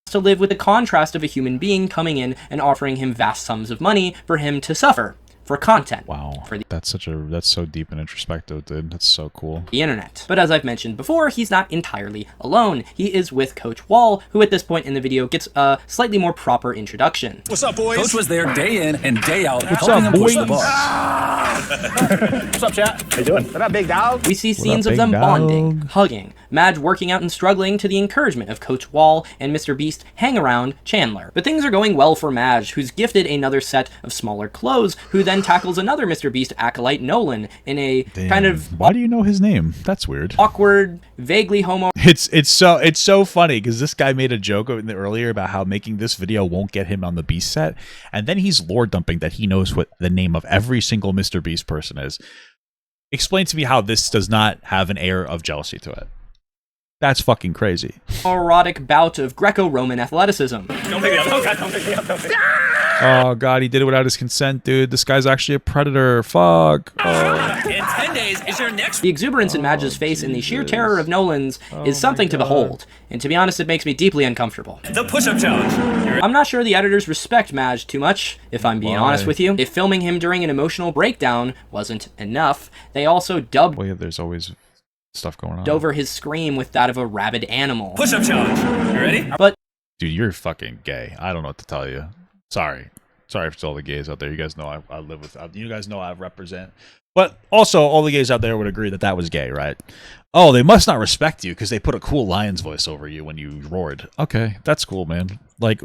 to live with the contrast of a human being coming in and offering him vast sums of money for him to suffer for content. Wow. For the That's so deep and introspective, dude. That's so cool. internet. But as I've mentioned before, he's not entirely alone. He is with Coach Wall, who at this point in the video gets a slightly more proper introduction. What's up, boys? Coach was there day in and day out, What's helping up, him push the boys? bar. What's up, chat? How you doing? What up, big dog? We see scenes up, of them big bonding, dog? hugging, Madge working out and struggling to the encouragement of Coach Wall and Mr. Beast hang around Chandler. But things are going well for Madge, who's gifted another set of smaller clothes, who then tackles another Mr. Beast acolyte, Nolan, in a kind of Why do you know his name? That's weird. awkward, vaguely homo It's so funny because this guy made a joke earlier about how making this video won't get him on the Beast set, and then he's lore dumping that he knows what the name of every single Mr. Beast person is. Explain to me how this does not have an air of jealousy to it. That's fucking crazy. erotic bout of Greco-Roman athleticism. Don't pick me up. Oh, God, don't pick me up. Don't pick me up. Oh god, he did it without his consent, dude. This guy's actually a predator. Fuck. Oh. In 10 days is your next... The exuberance in Madge's face and the sheer terror of Nolan's is something to behold, and to be honest, it makes me deeply uncomfortable. The push-up challenge. I'm not sure the editors respect Madge too much, if I'm being honest with you. If filming him during an emotional breakdown wasn't enough, they also dubbed Well, yeah, there's always stuff going on. over his scream with that of a rabid animal. Push-up challenge. You ready? But Dude, you're fucking gay. I don't know what to tell you. Sorry for all the gays out there. You guys know I live with. You guys know I represent. But also, all the gays out there would agree that that was gay, right? Oh, they must not respect you because they put a cool lion's voice over you when you roared. Okay, that's cool, man. Like,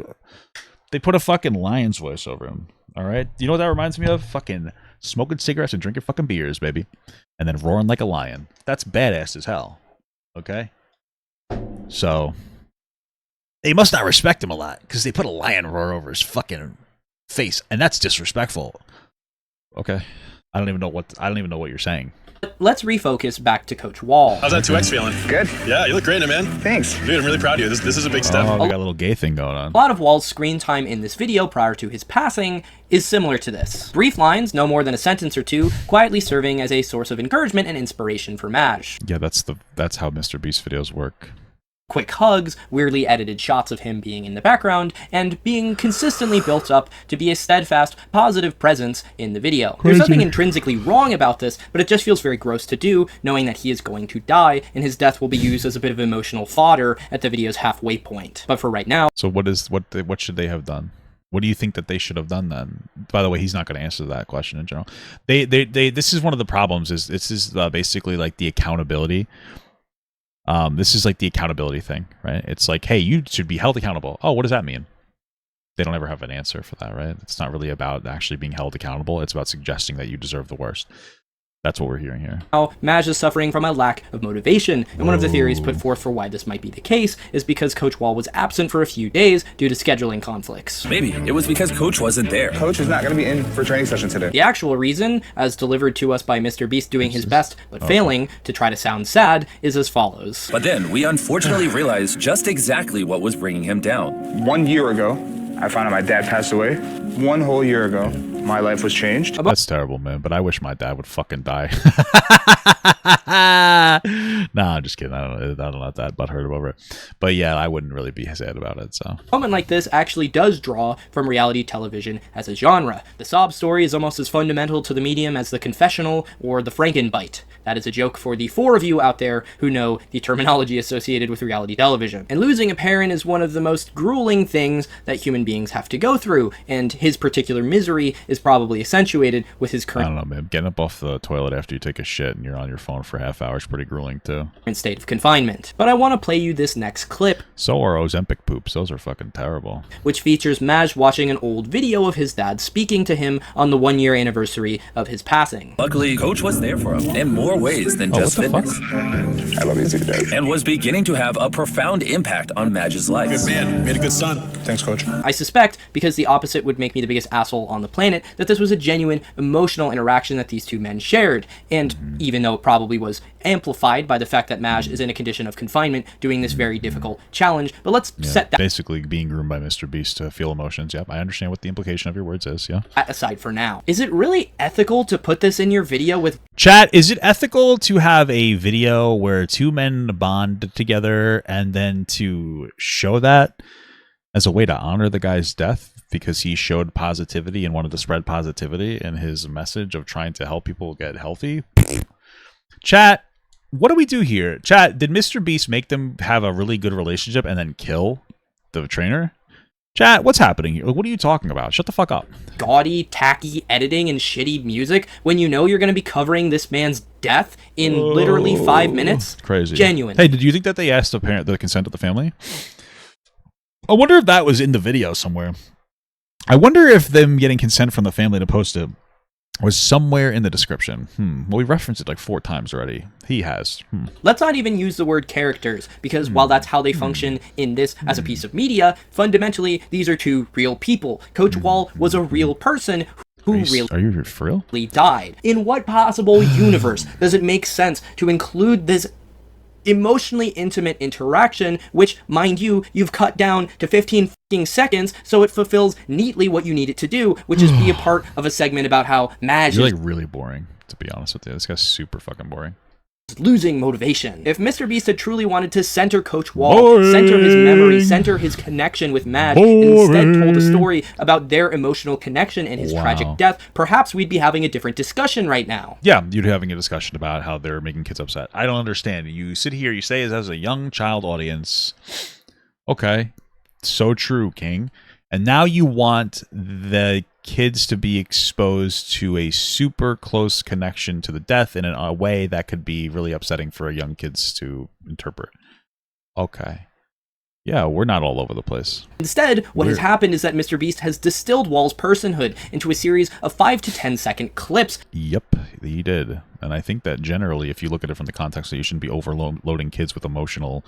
they put a fucking lion's voice over him. All right, you know what that reminds me of? Fucking smoking cigarettes and drinking fucking beers, baby, and then roaring like a lion. That's badass as hell. Okay, so they must not respect him a lot because they put a lion roar over his fucking face, and that's disrespectful. Okay, I don't even know what you're saying. let's refocus back to Coach Wall. How's that 2X feeling? Good. Yeah, you look great in it, man. Thanks. Dude, I'm really proud of you. This is a big step. Oh, we got a little gay thing going on. A lot of Wall's screen time in this video prior to his passing is similar to this. Brief lines, no more than a sentence or two, quietly serving as a source of encouragement and inspiration for Madge. Yeah, that's how MrBeast videos work. Quick hugs, weirdly edited shots of him being in the background, and being consistently built up to be a steadfast, positive presence in the video. There's nothing intrinsically wrong about this, but it just feels very gross to do, knowing that he is going to die, and his death will be used as a bit of emotional fodder at the video's halfway point. But for right now... So what should they have done? What do you think that they should have done then? By the way, he's not going to answer that question in general. This is one of the problems, is this is basically like the accountability. This is like the accountability thing, right? It's like, hey, you should be held accountable. Oh, what does that mean? They don't ever have an answer for that, right? It's not really about actually being held accountable. It's about suggesting that you deserve the worst. That's what we're hearing here. Now, Madge is suffering from a lack of motivation, and one of the theories put forth for why this might be the case is because Coach Wall was absent for a few days due to scheduling conflicts. Maybe it was because Coach wasn't there. Coach is not going to be in for training session today. The actual reason, as delivered to us by MrBeast doing his best but failing to try to sound sad, is as follows. But then we unfortunately realized just exactly what was bringing him down. 1 year ago, I found out my dad passed away. 1 whole year ago, my life was changed. That's terrible, man, but I wish my dad would fucking die. Nah, I'm just kidding. I don't know that butthurt over it. But yeah, I wouldn't really be sad about it, so. A moment like this actually does draw from reality television as a genre. The sob story is almost as fundamental to the medium as the confessional or the Frankenbite. That is a joke for the 4 of you out there who know the terminology associated with reality television. And losing a parent is one of the most grueling things that human beings have to go through, and his particular misery is probably accentuated with his I current don't know, man. Getting up off the toilet after you take a shit and you're on your phone for half hour is pretty grueling, too. state of confinement. But I want to play you this next clip, So are Ozempic poops. Those are fucking terrible. which features Madge watching an old video of his dad speaking to him on the 1-year anniversary of his passing. Luckily, Coach was there for him in more ways than just what the fitness. I love you too, Dad. And was beginning to have a profound impact on Madge's life. Good man. Made a good son. Thanks, Coach. I suspect, because the opposite would make me the biggest asshole on the planet, that this was a genuine emotional interaction that these two men shared. And even though it probably was amplified by the fact that Madge is in a condition of confinement doing this very difficult challenge, but let's set that Basically being groomed by MrBeast to feel emotions. Yep, I understand what the implication of your words is, yeah. aside for now. Is it really ethical to put this in your video with Chat, is it ethical to have a video where 2 men bond together and then to show that as a way to honor the guy's death? because he showed positivity and wanted to spread positivity in his message of trying to help people get healthy. Chat, what do we do here? Chat, did MrBeast make them have a really good relationship and then kill the trainer? Chat, what's happening here? What are you talking about? Shut the fuck up. Gaudy, tacky editing and shitty music when you know you're going to be covering this man's death in literally 5 minutes? Crazy. Genuine. Hey, did you think that they asked the consent of the family? I wonder if that was in the video somewhere. I wonder if them getting consent from the family to post it was somewhere in the description. Well, we referenced it like 4 times already. He has. Let's not even use the word characters, because while that's how they function in this as a piece of media, fundamentally, these are 2 real people. Coach Wall was a real person who Are you for real? really died. In what possible universe does it make sense to include this emotionally intimate interaction, which, mind you, you've cut down to 15 fucking seconds, so it fulfills neatly what you need it to do, which is be a part of a segment about how Maj You're is like really boring, to be honest with you. This guy's super fucking boring. losing motivation. If MrBeast had truly wanted to center Coach Wall, center his memory, center his connection with Maj, and instead told a story about their emotional connection and his tragic death, perhaps we'd be having a different discussion right now. Yeah, you'd be having a discussion about how they're making kids upset. I don't understand. You sit here, you say as a young child audience, okay, so true, King. And now you want the kids to be exposed to a super close connection to the death in a way that could be really upsetting for young kids to interpret. Okay. Yeah, we're not all over the place. Instead, what has happened is that MrBeast has distilled Wall's personhood into a series of 5 to 10 second clips. Yep, he did. And I think that generally, if you look at it from the context that you shouldn't be overloading kids with emotional,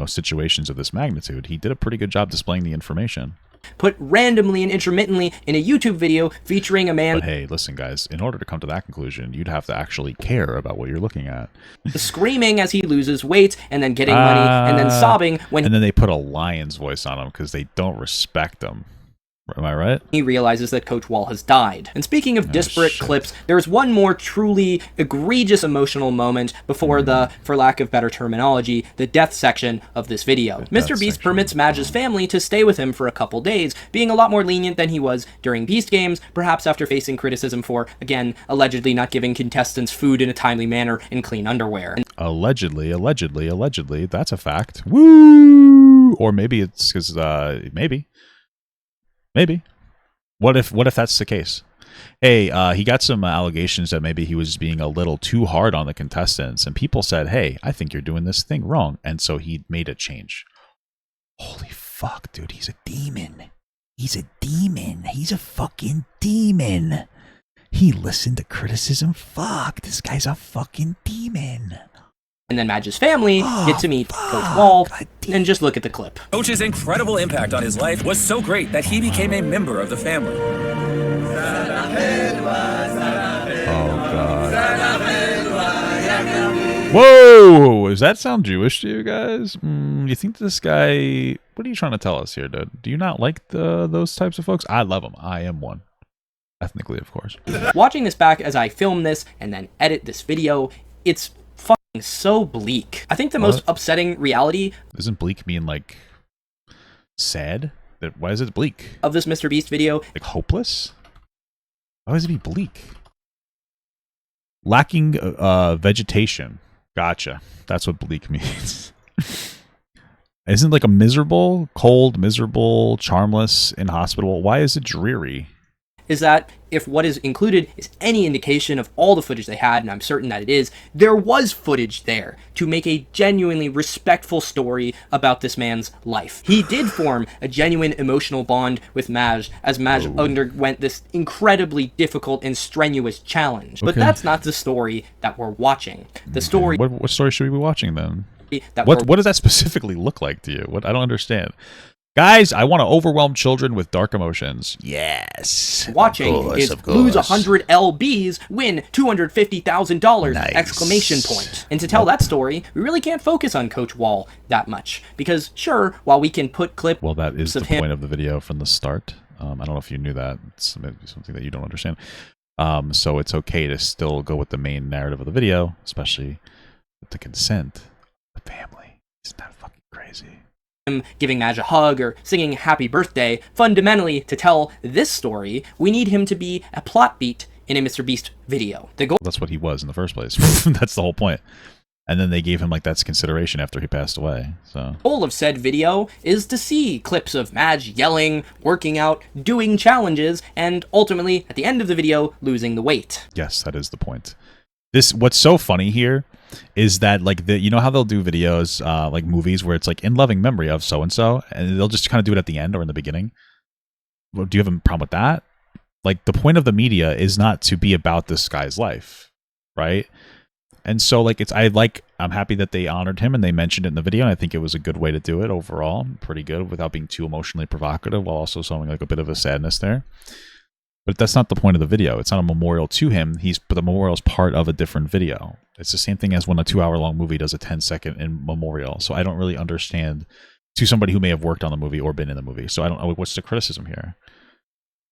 situations of this magnitude, he did a pretty good job displaying the information. Put randomly and intermittently in a YouTube video featuring a man But hey, listen guys, in order to come to that conclusion, you'd have to actually care about what you're looking at. screaming as he loses weight and then getting money and then sobbing when And then they put a lion's voice on him because they don't respect him. Am I right? he realizes that Coach Wall has died. And speaking of disparate clips, there's one more truly egregious emotional moment before the, for lack of better terminology, the death section of this video. MrBeast permits Maj's family to stay with him for a couple days, being a lot more lenient than he was during Beast Games, perhaps after facing criticism for, again, allegedly not giving contestants food in a timely manner and clean underwear. Allegedly, that's a fact. Woo! Or maybe it's because, Maybe. What if that's the case? Hey, he got some allegations that maybe he was being a little too hard on the contestants, and people said, hey, I think you're doing this thing wrong. And so he made a change. Holy fuck, dude, he's a demon. He's a demon. He's a fucking demon. He listened to criticism. Fuck, this guy's a fucking demon. And then Maj's family get to meet Coach Wall, and just look at the clip. Coach's incredible impact on his life was so great that he became a member of the family. Oh, God. Whoa! Does that sound Jewish to you guys? You think this guy... What are you trying to tell us here, dude? Do you not like those types of folks? I love them. I am one. Ethnically, of course. Watching this back as I film this and then edit this video, it's fucking so bleak. I think the most upsetting reality... Doesn't bleak mean, like, sad? Why is it bleak? ...of this MrBeast video... Like, hopeless? Why does it be bleak? Lacking vegetation. Gotcha. That's what bleak means. Isn't like a miserable, cold, miserable, charmless in hospital? Why is it dreary? Is that if what is included is any indication of all the footage they had, and I'm certain that it is, there was footage there to make a genuinely respectful story about this man's life. He did form a genuine emotional bond with Maj, as Maj underwent this incredibly difficult and strenuous challenge. But that's not the story that we're watching. The story... What story should we be watching then? That what does that specifically look like to you? I don't understand. Guys, I want to overwhelm children with dark emotions. Yes. Watching is lose 100 LBs, win $250,000! Nice. Exclamation point. And to tell that story, we really can't focus on Coach Wall that much. Because, sure, while we can put clips Well, that is of the him... point of the video from the start. I don't know if you knew that. It's maybe something that you don't understand. So it's okay to still go with the main narrative of the video, especially with the consent of the family. Isn't that fucking crazy? him giving Madge a hug or singing happy birthday. Fundamentally, to tell this story, we need him to be a plot beat in a MrBeast video. The goal That's what he was in the first place. That's the whole point. And then they gave him like that's consideration after he passed away. So goal of said video is to see clips of Madge yelling, working out, doing challenges, and ultimately, at the end of the video, losing the weight. yes, that is the point. What's so funny here is that like you know how they'll do videos like movies where it's like in loving memory of so and so, and they'll just kind of do it at the end or in the beginning. Well, do you have a problem with that? Like the point of the media is not to be about this guy's life, right? And so like I'm happy that they honored him and they mentioned it in the video, and I think it was a good way to do it overall. Pretty good without being too emotionally provocative while also showing like a bit of a sadness there. But that's not the point of the video. It's not a memorial to him. But the memorial is part of a different video. It's the same thing as when a 2-hour-long movie does a 10-second in memorial. So I don't really understand to somebody who may have worked on the movie or been in the movie. So I don't know what's the criticism here.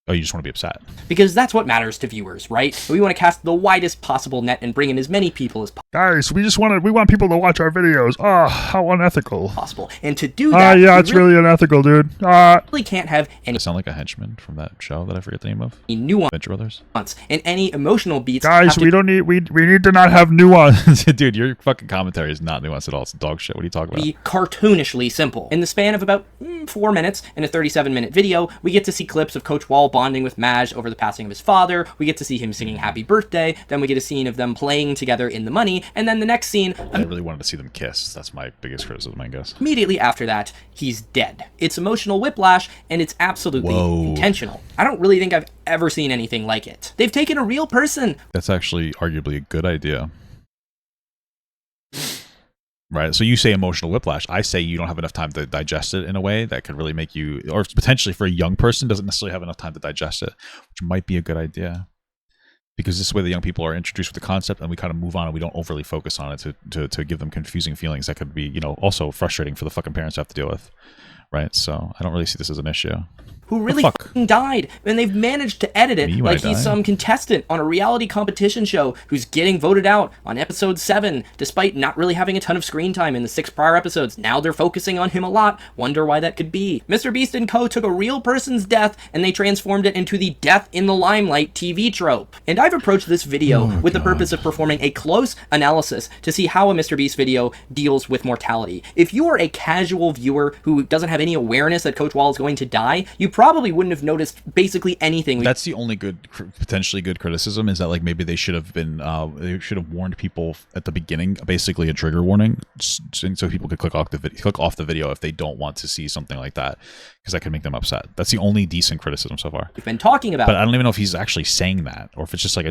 Oh, you just want to be upset. Because that's what matters to viewers, right? We want to cast the widest possible net and bring in as many people as Guys, we want people to watch our videos. Oh, how unethical. possible. And to do that, Yeah, we it's really unethical, dude. really can't have any Does it sound like a henchman from that show that I forget the name of? nuance Venture Brothers? and any emotional beats. Guys, have to we need to not have nuance. Dude, your fucking commentary is not nuanced at all. It's dog shit. What are you talking about? be cartoonishly simple. In the span of about 4 minutes in a 37-minute video, we get to see clips of Coach Wall bonding with Madge over the passing of his father. We get to see him singing happy birthday. Then we get a scene of them playing together in the money. And then the next scene, I really wanted to see them kiss. That's my biggest criticism, I guess. immediately after that, he's dead. It's emotional whiplash, and it's absolutely intentional. I don't really think I've ever seen anything like it. They've taken a real person. That's actually arguably a good idea. Right, so you say emotional whiplash. I say you don't have enough time to digest it in a way that could really make you, or potentially for a young person, doesn't necessarily have enough time to digest it, which might be a good idea. Because this way the young people are introduced with the concept and we kind of move on and we don't overly focus on it to give them confusing feelings that could be, you know, also frustrating for the fucking parents to have to deal with. Right, so I don't really see this as an issue. Who really fucking died, and they've managed to edit it like he's some contestant on a reality competition show who's getting voted out on episode 7, despite not really having a ton of screen time in the 6 prior episodes. Now they're focusing on him a lot. Wonder why that could be. MrBeast and co. took a real person's death, and they transformed it into the death in the limelight TV trope. And I've approached this video with the purpose of performing a close analysis to see how a MrBeast video deals with mortality. If you are a casual viewer who doesn't have any awareness that Coach Wall is going to die, you probably wouldn't have noticed basically anything. That's the only potentially good criticism, is that like maybe they should have been they should have warned people at the beginning, basically a trigger warning, so people could click off the video if they don't want to see something like that, because that could make them upset. That's the only decent criticism so far. We've been talking about, but I don't even know if he's actually saying that, or if it's just like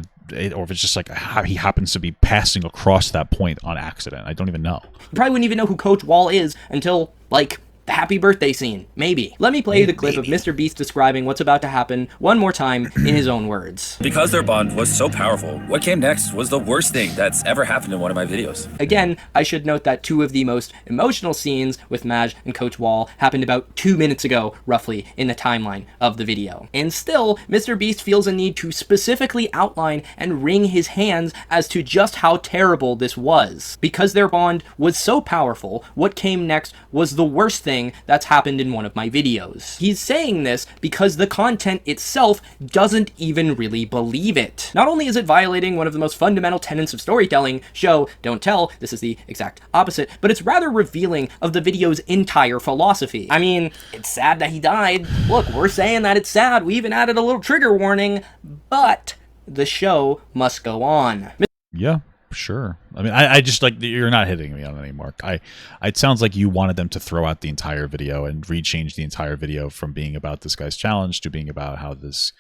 he happens to be passing across that point on accident. I don't even know. You probably wouldn't even know who Coach Wall is until like the happy birthday scene, maybe. Let me play the clip of MrBeast describing what's about to happen one more time in his own words. Because their bond was so powerful, what came next was the worst thing that's ever happened in one of my videos. Again, I should note that 2 of the most emotional scenes with Madge and Coach Wall happened about 2 minutes ago, roughly, in the timeline of the video. And still, MrBeast feels a need to specifically outline and wring his hands as to just how terrible this was. Because their bond was so powerful, what came next was the worst thing that's happened in one of my videos. He's saying this because the content itself doesn't even really believe it. Not only is it violating one of the most fundamental tenets of storytelling, show, don't tell, this is the exact opposite, but it's rather revealing of the video's entire philosophy. I mean, it's sad that he died. Look, we're saying that it's sad. We even added a little trigger warning, but the show must go on. Yeah. Sure. I mean, I just like, you're not hitting me on any mark. It sounds like you wanted them to throw out the entire video and rechange the entire video from being about this guy's challenge to being about how this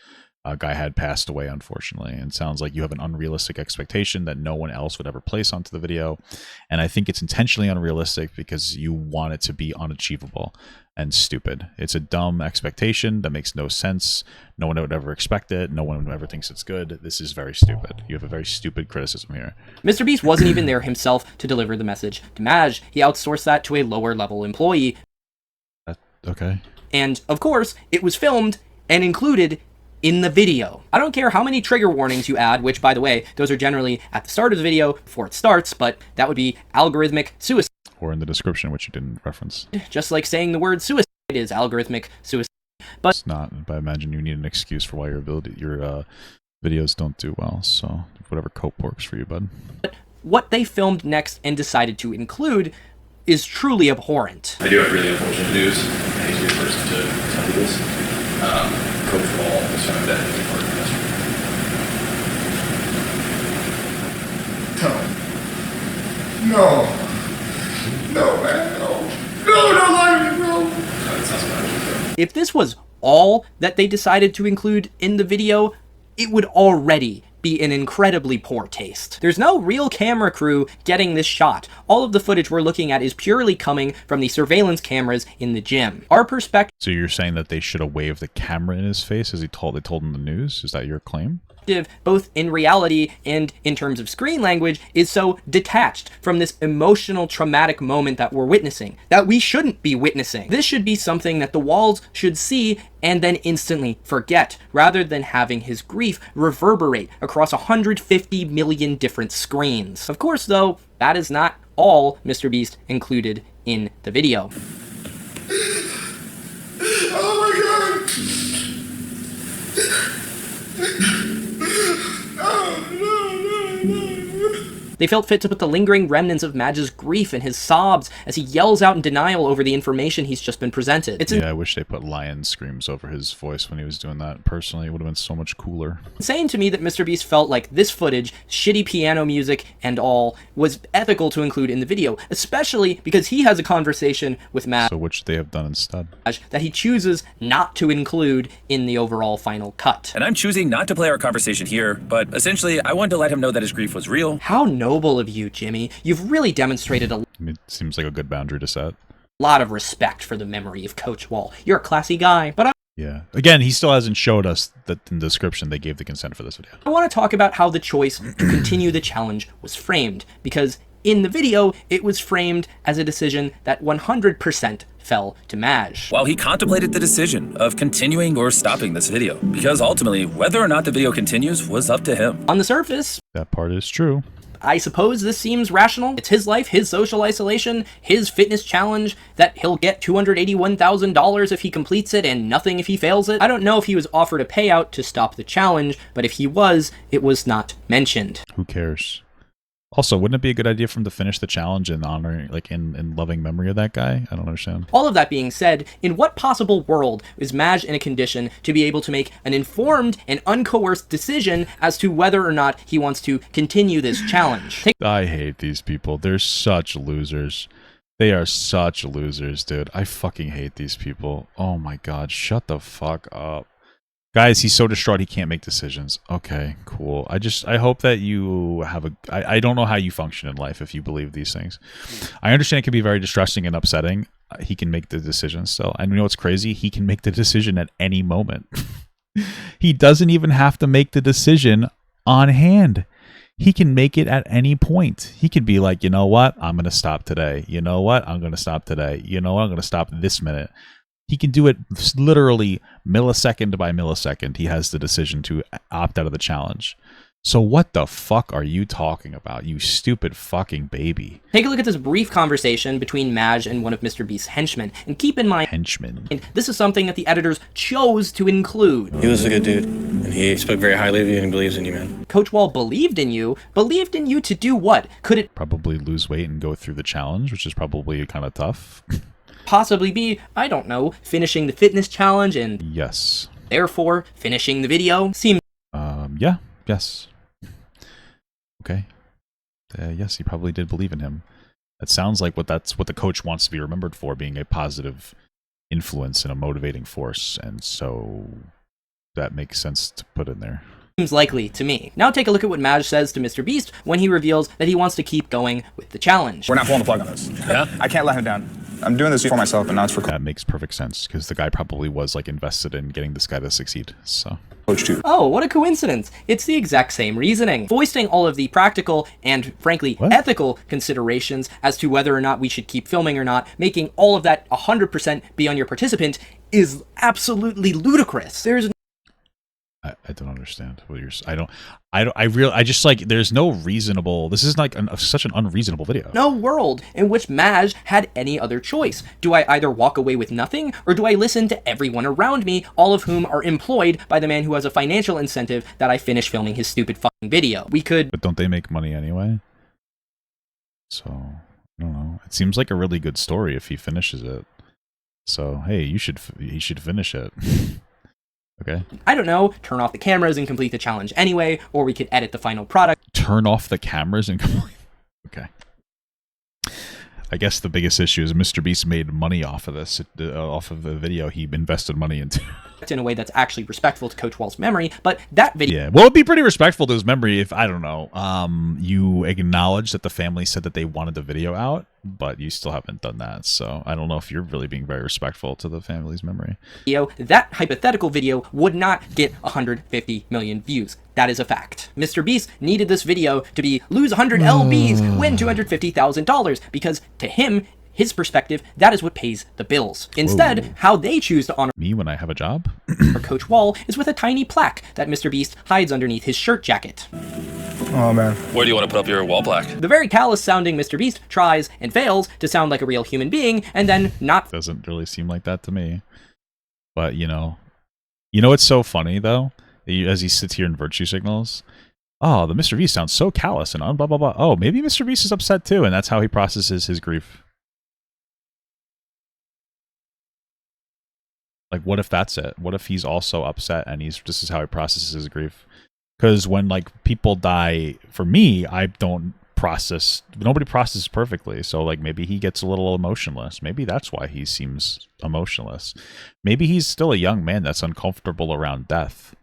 guy had passed away, unfortunately. And it sounds like you have an unrealistic expectation that no one else would ever place onto the video. And I think it's intentionally unrealistic because you want it to be unachievable and stupid. It's a dumb expectation that makes no sense. No one would ever expect it. No one ever thinks it's good. This is very stupid. You have a very stupid criticism here. MrBeast wasn't even there himself to deliver the message to Madge. He outsourced that to a lower level employee. Okay. And of course, it was filmed and included in the video. I don't care how many trigger warnings you add, which, by the way, those are generally at the start of the video before it starts, but that would be algorithmic suicide. Or in the description, which you didn't reference. Just like saying the word suicide is algorithmic suicide. But it's not, but I imagine you need an excuse for why your videos don't do well, so whatever cope works for you, bud. But what they filmed next and decided to include is truly abhorrent. I do have really unfortunate news. I hate to be the person to tell you this. Coach Wall was found dead in the park yesterday. No, man, no, don't lie to me, bro. That's not what I If this was all that they decided to include in the video, it would already be an incredibly poor taste. There's no real camera crew getting this shot. All of the footage we're looking at is purely coming from the surveillance cameras in the gym. Our perspective... So you're saying that they should have waved the camera in his face as they told him the news? Is that your claim? Both in reality and in terms of screen language, is so detached from this emotional, traumatic moment that we're witnessing, that we shouldn't be witnessing. This should be something that the walls should see and then instantly forget, rather than having his grief reverberate across 150 million different screens. Of course, though, that is not all MrBeast included in the video. Oh my god! They felt fit to put the lingering remnants of Madge's grief in his sobs as he yells out in denial over the information he's just been presented. Yeah, I wish they put lion screams over his voice when he was doing that. Personally, it would have been so much cooler. Insane to me that MrBeast felt like this footage, shitty piano music and all, was ethical to include in the video, especially because he has a conversation with Madge. So what should they have done instead? That he chooses not to include in the overall final cut. And I'm choosing not to play our conversation here, but essentially I wanted to let him know that his grief was real. How noble of you, Jimmy. You've really demonstrated a It seems like a good boundary to set. lot of respect for the memory of Coach Wall. You're a classy guy, but Yeah. Again, he still hasn't showed us that in the description they gave the consent for this video. I want to talk about how the choice to continue the challenge was framed, because in the video, it was framed as a decision that 100% fell to Madge. While he contemplated the decision of continuing or stopping this video, because ultimately, whether or not the video continues was up to him. On the surface, That part is true. I suppose this seems rational. It's his life, his social isolation, his fitness challenge, that he'll get $281,000 if he completes it and nothing if he fails it. I don't know if he was offered a payout to stop the challenge, but if he was, it was not mentioned. Who cares? Also, wouldn't it be a good idea for him to finish the challenge in honoring, like in loving memory of that guy? I don't understand. All of that being said, in what possible world is Madge in a condition to be able to make an informed and uncoerced decision as to whether or not he wants to continue this challenge? I hate these people. They're such losers. They are such losers, dude. I fucking hate these people. Oh my god, shut the fuck up. Guys, he's so distraught he can't make decisions. Okay, cool. I hope that you have I don't know how you function in life if you believe these things. I understand it can be very distressing and upsetting. He can make the decision still. And you know what's crazy? He can make the decision at any moment. He doesn't even have to make the decision on hand. He can make it at any point. He could be like, you know what? I'm going to stop today. You know what? I'm going to stop today. You know what? I'm going to stop this minute. He can do it literally millisecond by millisecond. He has the decision to opt out of the challenge. So what the fuck are you talking about, you stupid fucking baby? Take a look at this brief conversation between Madge and one of MrBeast's henchmen, and keep in mind, this is something that the editors chose to include. He was a good dude, and he spoke very highly of you and he believes in you, man. Coach Wall believed in you to do what? Could it probably lose weight and go through the challenge, which is probably kind of tough. Possibly be, I don't know, finishing the fitness challenge and yes, therefore finishing the video? Seems yeah, yes. Okay. Yes, he probably did believe in him. That sounds like that's what the coach wants to be remembered for, being a positive influence and a motivating force, and so that makes sense to put in there. Seems likely to me. Now take a look at what Madge says to MrBeast when he reveals that he wants to keep going with the challenge. We're not pulling the plug on this. Yeah? I can't let him down. I'm doing this for myself, and not it's for That makes perfect sense, because the guy probably was like invested in getting this guy to succeed, so. Coach too. Oh, what a coincidence. It's the exact same reasoning. Foisting all of the practical and, frankly, ethical considerations as to whether or not we should keep filming or not, making all of that 100% be on your participant, is absolutely ludicrous. There's I don't understand what you're. I just like. There's no reasonable. This is like such an unreasonable video. No world in which Maj had any other choice. Do I either walk away with nothing, or do I listen to everyone around me, all of whom are employed by the man who has a financial incentive that I finish filming his stupid fucking video? We could. But don't they make money anyway? So I don't know. It seems like a really good story if he finishes it. So hey, he should finish it. Okay. I don't know, turn off the cameras and complete the challenge anyway, or we could edit the final product. Turn off the cameras and complete. Okay. I guess the biggest issue is MrBeast made money off of this, off of the video he invested money into. In a way that's actually respectful to Coach Wall's memory, but that video... Yeah, well, it'd be pretty respectful to his memory if, I don't know, you acknowledge that the family said that they wanted the video out, but you still haven't done that, so I don't know if you're really being very respectful to the family's memory. That hypothetical video would not get 150 million views. That is a fact. MrBeast needed this video to be lose 100 LBs, win $250,000, because to him, his perspective, that is what pays the bills. Instead, how they choose to honor me when I have a job for Coach Wall is with a tiny plaque that MrBeast hides underneath his shirt jacket. Oh, man. Where do you want to put up your wall plaque? The very callous sounding MrBeast tries and fails to sound like a real human being, and then not. Doesn't really seem like that to me. But, you know what's so funny, though? As he sits here in virtue signals, oh, the MrBeast sounds so callous and blah, blah, blah. Oh, maybe MrBeast is upset too, and that's how he processes his grief. Like, what if that's it? What if he's also upset and this is how he processes his grief? Because when, like, people die, for me, I don't process, nobody processes perfectly. So, like, maybe he gets a little emotionless. Maybe that's why he seems emotionless. Maybe he's still a young man that's uncomfortable around death.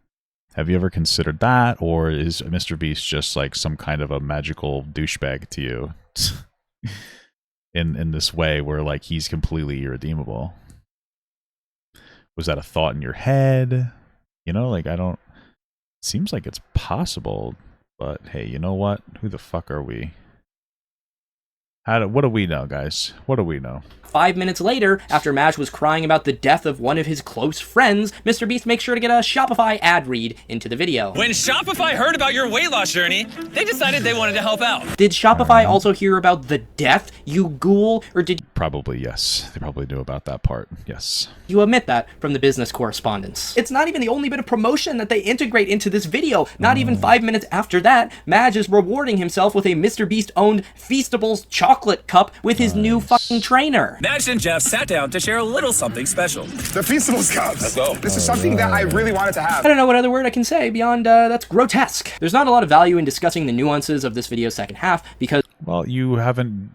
Have you ever considered that? Or is MrBeast just, like, some kind of a magical douchebag to you? in this way where, like, he's completely irredeemable? Was that a thought in your head? You know, like, I don't... Seems like it's possible, but hey, you know what? Who the fuck are we? What do we know, guys? What do we know? 5 minutes later, after Maj was crying about the death of one of his close friends, MrBeast makes sure to get a Shopify ad read into the video. When Shopify heard about your weight loss journey, they decided they wanted to help out. Did Shopify also hear about the death, you ghoul, or did... Probably, yes. They probably knew about that part, yes. You omit that from the business correspondence. It's not even the only bit of promotion that they integrate into this video. Not even 5 minutes after that, Maj is rewarding himself with a MrBeast-owned Feastables chocolate cup with his new fucking trainer. Maj and Jeff sat down to share a little something special. The Feastables cups. Let's go. This is something that I really wanted to have. I don't know what other word I can say beyond that's grotesque. There's not a lot of value in discussing the nuances of this video's second half because... Well, you haven't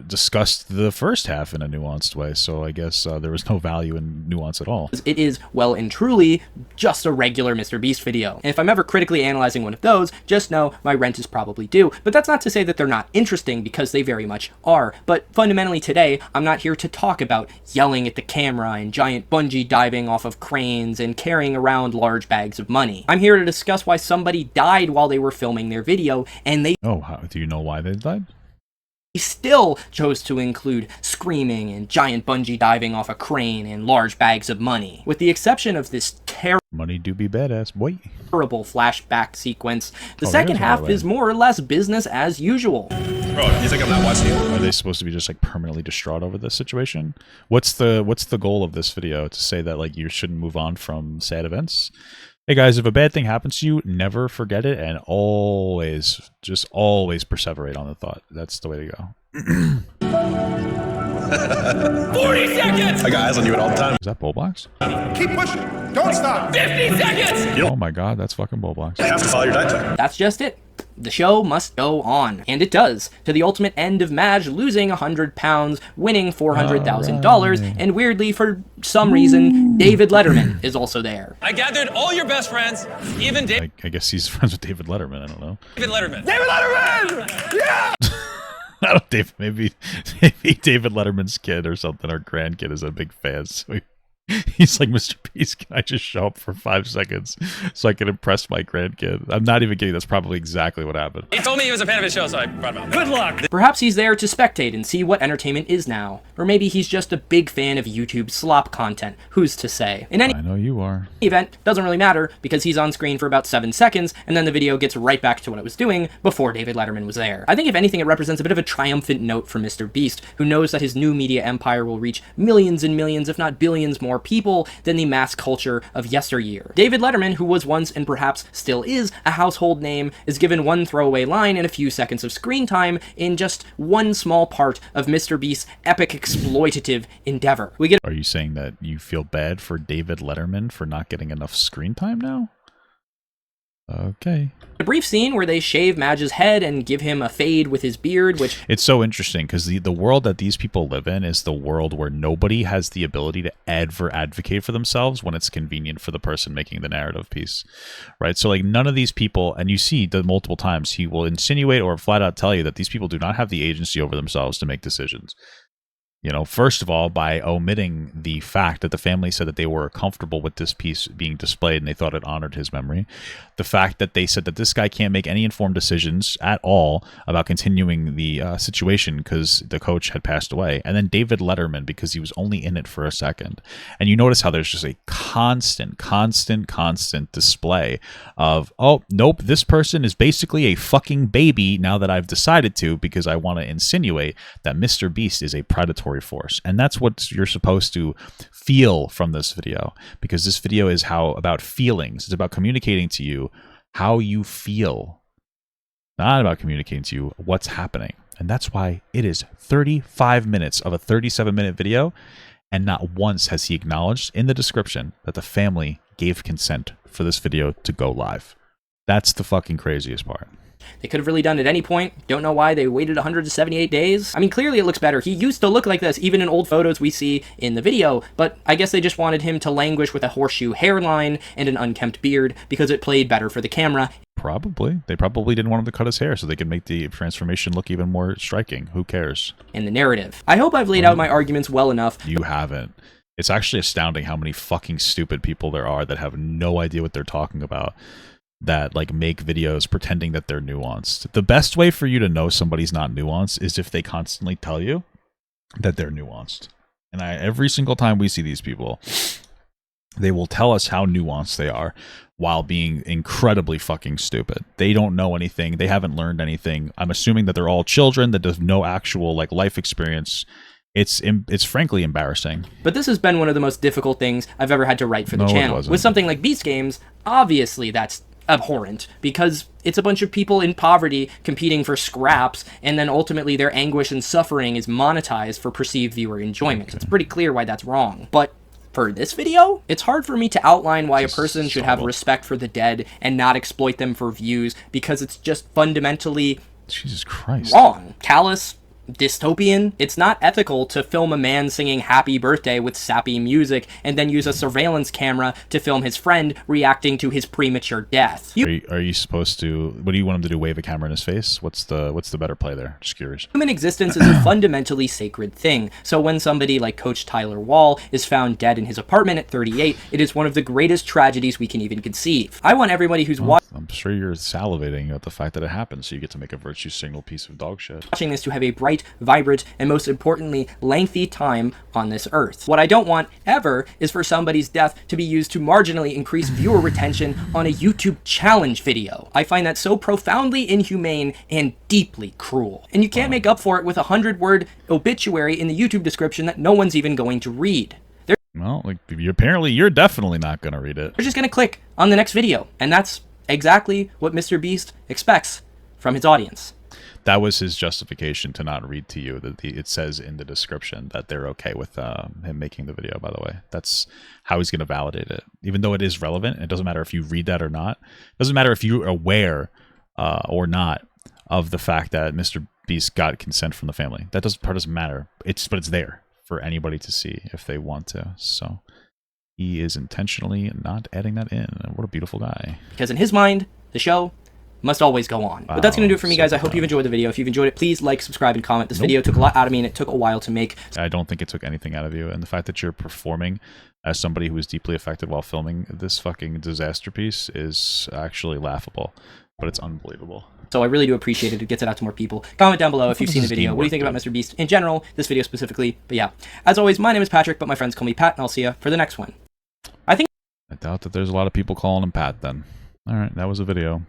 discussed the first half in a nuanced way, so I guess there was no value in nuance at all. It is, well and truly, just a regular MrBeast video. And if I'm ever critically analyzing one of those, just know my rent is probably due. But that's not to say that they're not interesting, because they very much are. But fundamentally today, I'm not here to talk about yelling at the camera and giant bungee diving off of cranes and carrying around large bags of money. I'm here to discuss why somebody died while they were filming their video, and they... Oh, do you know why they died? He still chose to include screaming and giant bungee diving off a crane and large bags of money. With the exception of this money do be badass, boy. Terrible flashback sequence, the second half is more or less business as usual. Bro, you think I'm not watching you? Are they supposed to be just like permanently distraught over this situation? What's the goal of this video? To say that like you shouldn't move on from sad events? Hey guys, if a bad thing happens to you, never forget it and always, just always perseverate on the thought. That's the way to go. 40 seconds! I got eyes on you at all the time. Is that Bullbox? Keep pushing. Don't stop. 50 seconds! Oh my god, that's fucking Bullbox. You have to follow your diet plan. That's just it. The show must go on. And it does. To the ultimate end of Maj losing 100 pounds, winning $400,000, and weirdly, for some reason, David Letterman is also there. I gathered all your best friends, even David I guess he's friends with David Letterman, I don't know. Letterman. David Letterman! Yeah! I don't maybe David Letterman's kid or something, or grandkid is a big fan, so He's like, Mr. Beast, can I just show up for 5 seconds so I can impress my grandkid? I'm not even kidding. That's probably exactly what happened. He told me he was a fan of his show, so I brought him out. Good luck! Perhaps he's there to spectate and see what entertainment is now. Or maybe he's just a big fan of YouTube slop content. Who's to say? In any I know you are. event, doesn't really matter because he's on screen for about 7 seconds and then the video gets right back to what it was doing before David Letterman was there. I think if anything it represents a bit of a triumphant note for Mr. Beast, who knows that his new media empire will reach millions and millions, if not billions more people than the mass culture of yesteryear. David Letterman, who was once and perhaps still is a household name, is given one throwaway line and a few seconds of screen time in just one small part of Mr. Beast's epic exploitative endeavor. We get Are you saying that you feel bad for David Letterman for not getting enough screen time now? Okay. a brief scene where they shave Madge's head and give him a fade with his beard, which... It's so interesting because the world that these people live in is the world where nobody has the ability to advocate for themselves when it's convenient for the person making the narrative piece, right? So like none of these people, and you see the multiple times, he will insinuate or flat out tell you that these people do not have the agency over themselves to make decisions. You know, first of all, by omitting the fact that the family said that they were comfortable with this piece being displayed and they thought it honored his memory. The fact that they said that this guy can't make any informed decisions at all about continuing the situation because the coach had passed away. And then David Letterman, because he was only in it for a second. And you notice how there's just a constant display of, oh, nope, this person is basically a fucking baby now that I've decided to, because I want to insinuate that MrBeast is a predatory force. And that's what you're supposed to feel from this video, because this video is about feelings. It's about communicating to you how you feel, not about communicating to you what's happening. And that's why it is 35 minutes of a 37-minute video, and not once has he acknowledged in the description that the family gave consent for this video to go live. That's the fucking craziest part. They could have really done it at any point. Don't know why they waited 178 days. I mean, clearly it looks better. He used to look like this, even in old photos we see in the video, but I guess they just wanted him to languish with a horseshoe hairline and an unkempt beard because it played better for the camera. Probably. They probably didn't want him to cut his hair so they could make the transformation look even more striking. Who cares? In the narrative. I hope I've laid out my arguments well enough. You haven't. It's actually astounding how many fucking stupid people there are that have no idea what they're talking about, that like make videos pretending that they're nuanced. The best way for you to know somebody's not nuanced is if they constantly tell you that they're nuanced. And every single time we see these people, they will tell us how nuanced they are while being incredibly fucking stupid. They don't know anything. They haven't learned anything. I'm assuming that they're all children that have no actual like life experience. It's frankly embarrassing. But this has been one of the most difficult things I've ever had to write for the channel. With something like Beast Games, obviously that's abhorrent, because it's a bunch of people in poverty competing for scraps, and then ultimately their anguish and suffering is monetized for perceived viewer enjoyment. It's pretty clear why that's wrong. But for this video, it's hard for me to outline why a person should have respect for the dead and not exploit them for views, because it's just fundamentally Jesus Christ wrong. Callous, dystopian. It's not ethical to film a man singing happy birthday with sappy music and then use a surveillance camera to film his friend reacting to his premature death. Are you supposed to, what do you want him to do, wave a camera in his face? What's the better play there? Just curious. Human existence is a fundamentally sacred thing, so when somebody like Coach Tyler Wall is found dead in his apartment at 38, it is one of the greatest tragedies we can even conceive. I want everybody who's I'm sure you're salivating at the fact that it happened, so you get to make a virtue signal piece of dog shit. Watching this to have a bright, vibrant, and most importantly, lengthy time on this earth. What I don't want ever is for somebody's death to be used to marginally increase viewer retention on a YouTube challenge video. I find that so profoundly inhumane and deeply cruel. And you can't make up for it with a 100-word obituary in the YouTube description that no one's even going to read. Well, like, apparently you're definitely not going to read it. They're just going to click on the next video, and that's exactly what MrBeast expects from his audience. That was his justification to not read to you. That it says in the description that they're okay with him making the video, by the way. That's how he's going to validate it. Even though it is relevant, it doesn't matter if you read that or not. It doesn't matter if you're aware or not of the fact that MrBeast got consent from the family. That doesn't matter. But it's there for anybody to see if they want to. So he is intentionally not adding that in. What a beautiful guy. Because in his mind, the show must always go on. But that's going to do it for me, guys. I hope you've enjoyed the video. If you've enjoyed it, please like, subscribe, and comment. This video took a lot out of me, and it took a while to make. I don't think it took anything out of you. And the fact that you're performing as somebody who was deeply affected while filming this fucking disaster piece is actually laughable. But it's unbelievable. So I really do appreciate it. It gets it out to more people. Comment down below if you've seen the video. What do you think about MrBeast in general, this video specifically? But yeah, as always, my name is Patrick, but my friends call me Pat, and I'll see you for the next one. I doubt that there's a lot of people calling him Pat then. All right, that was a video.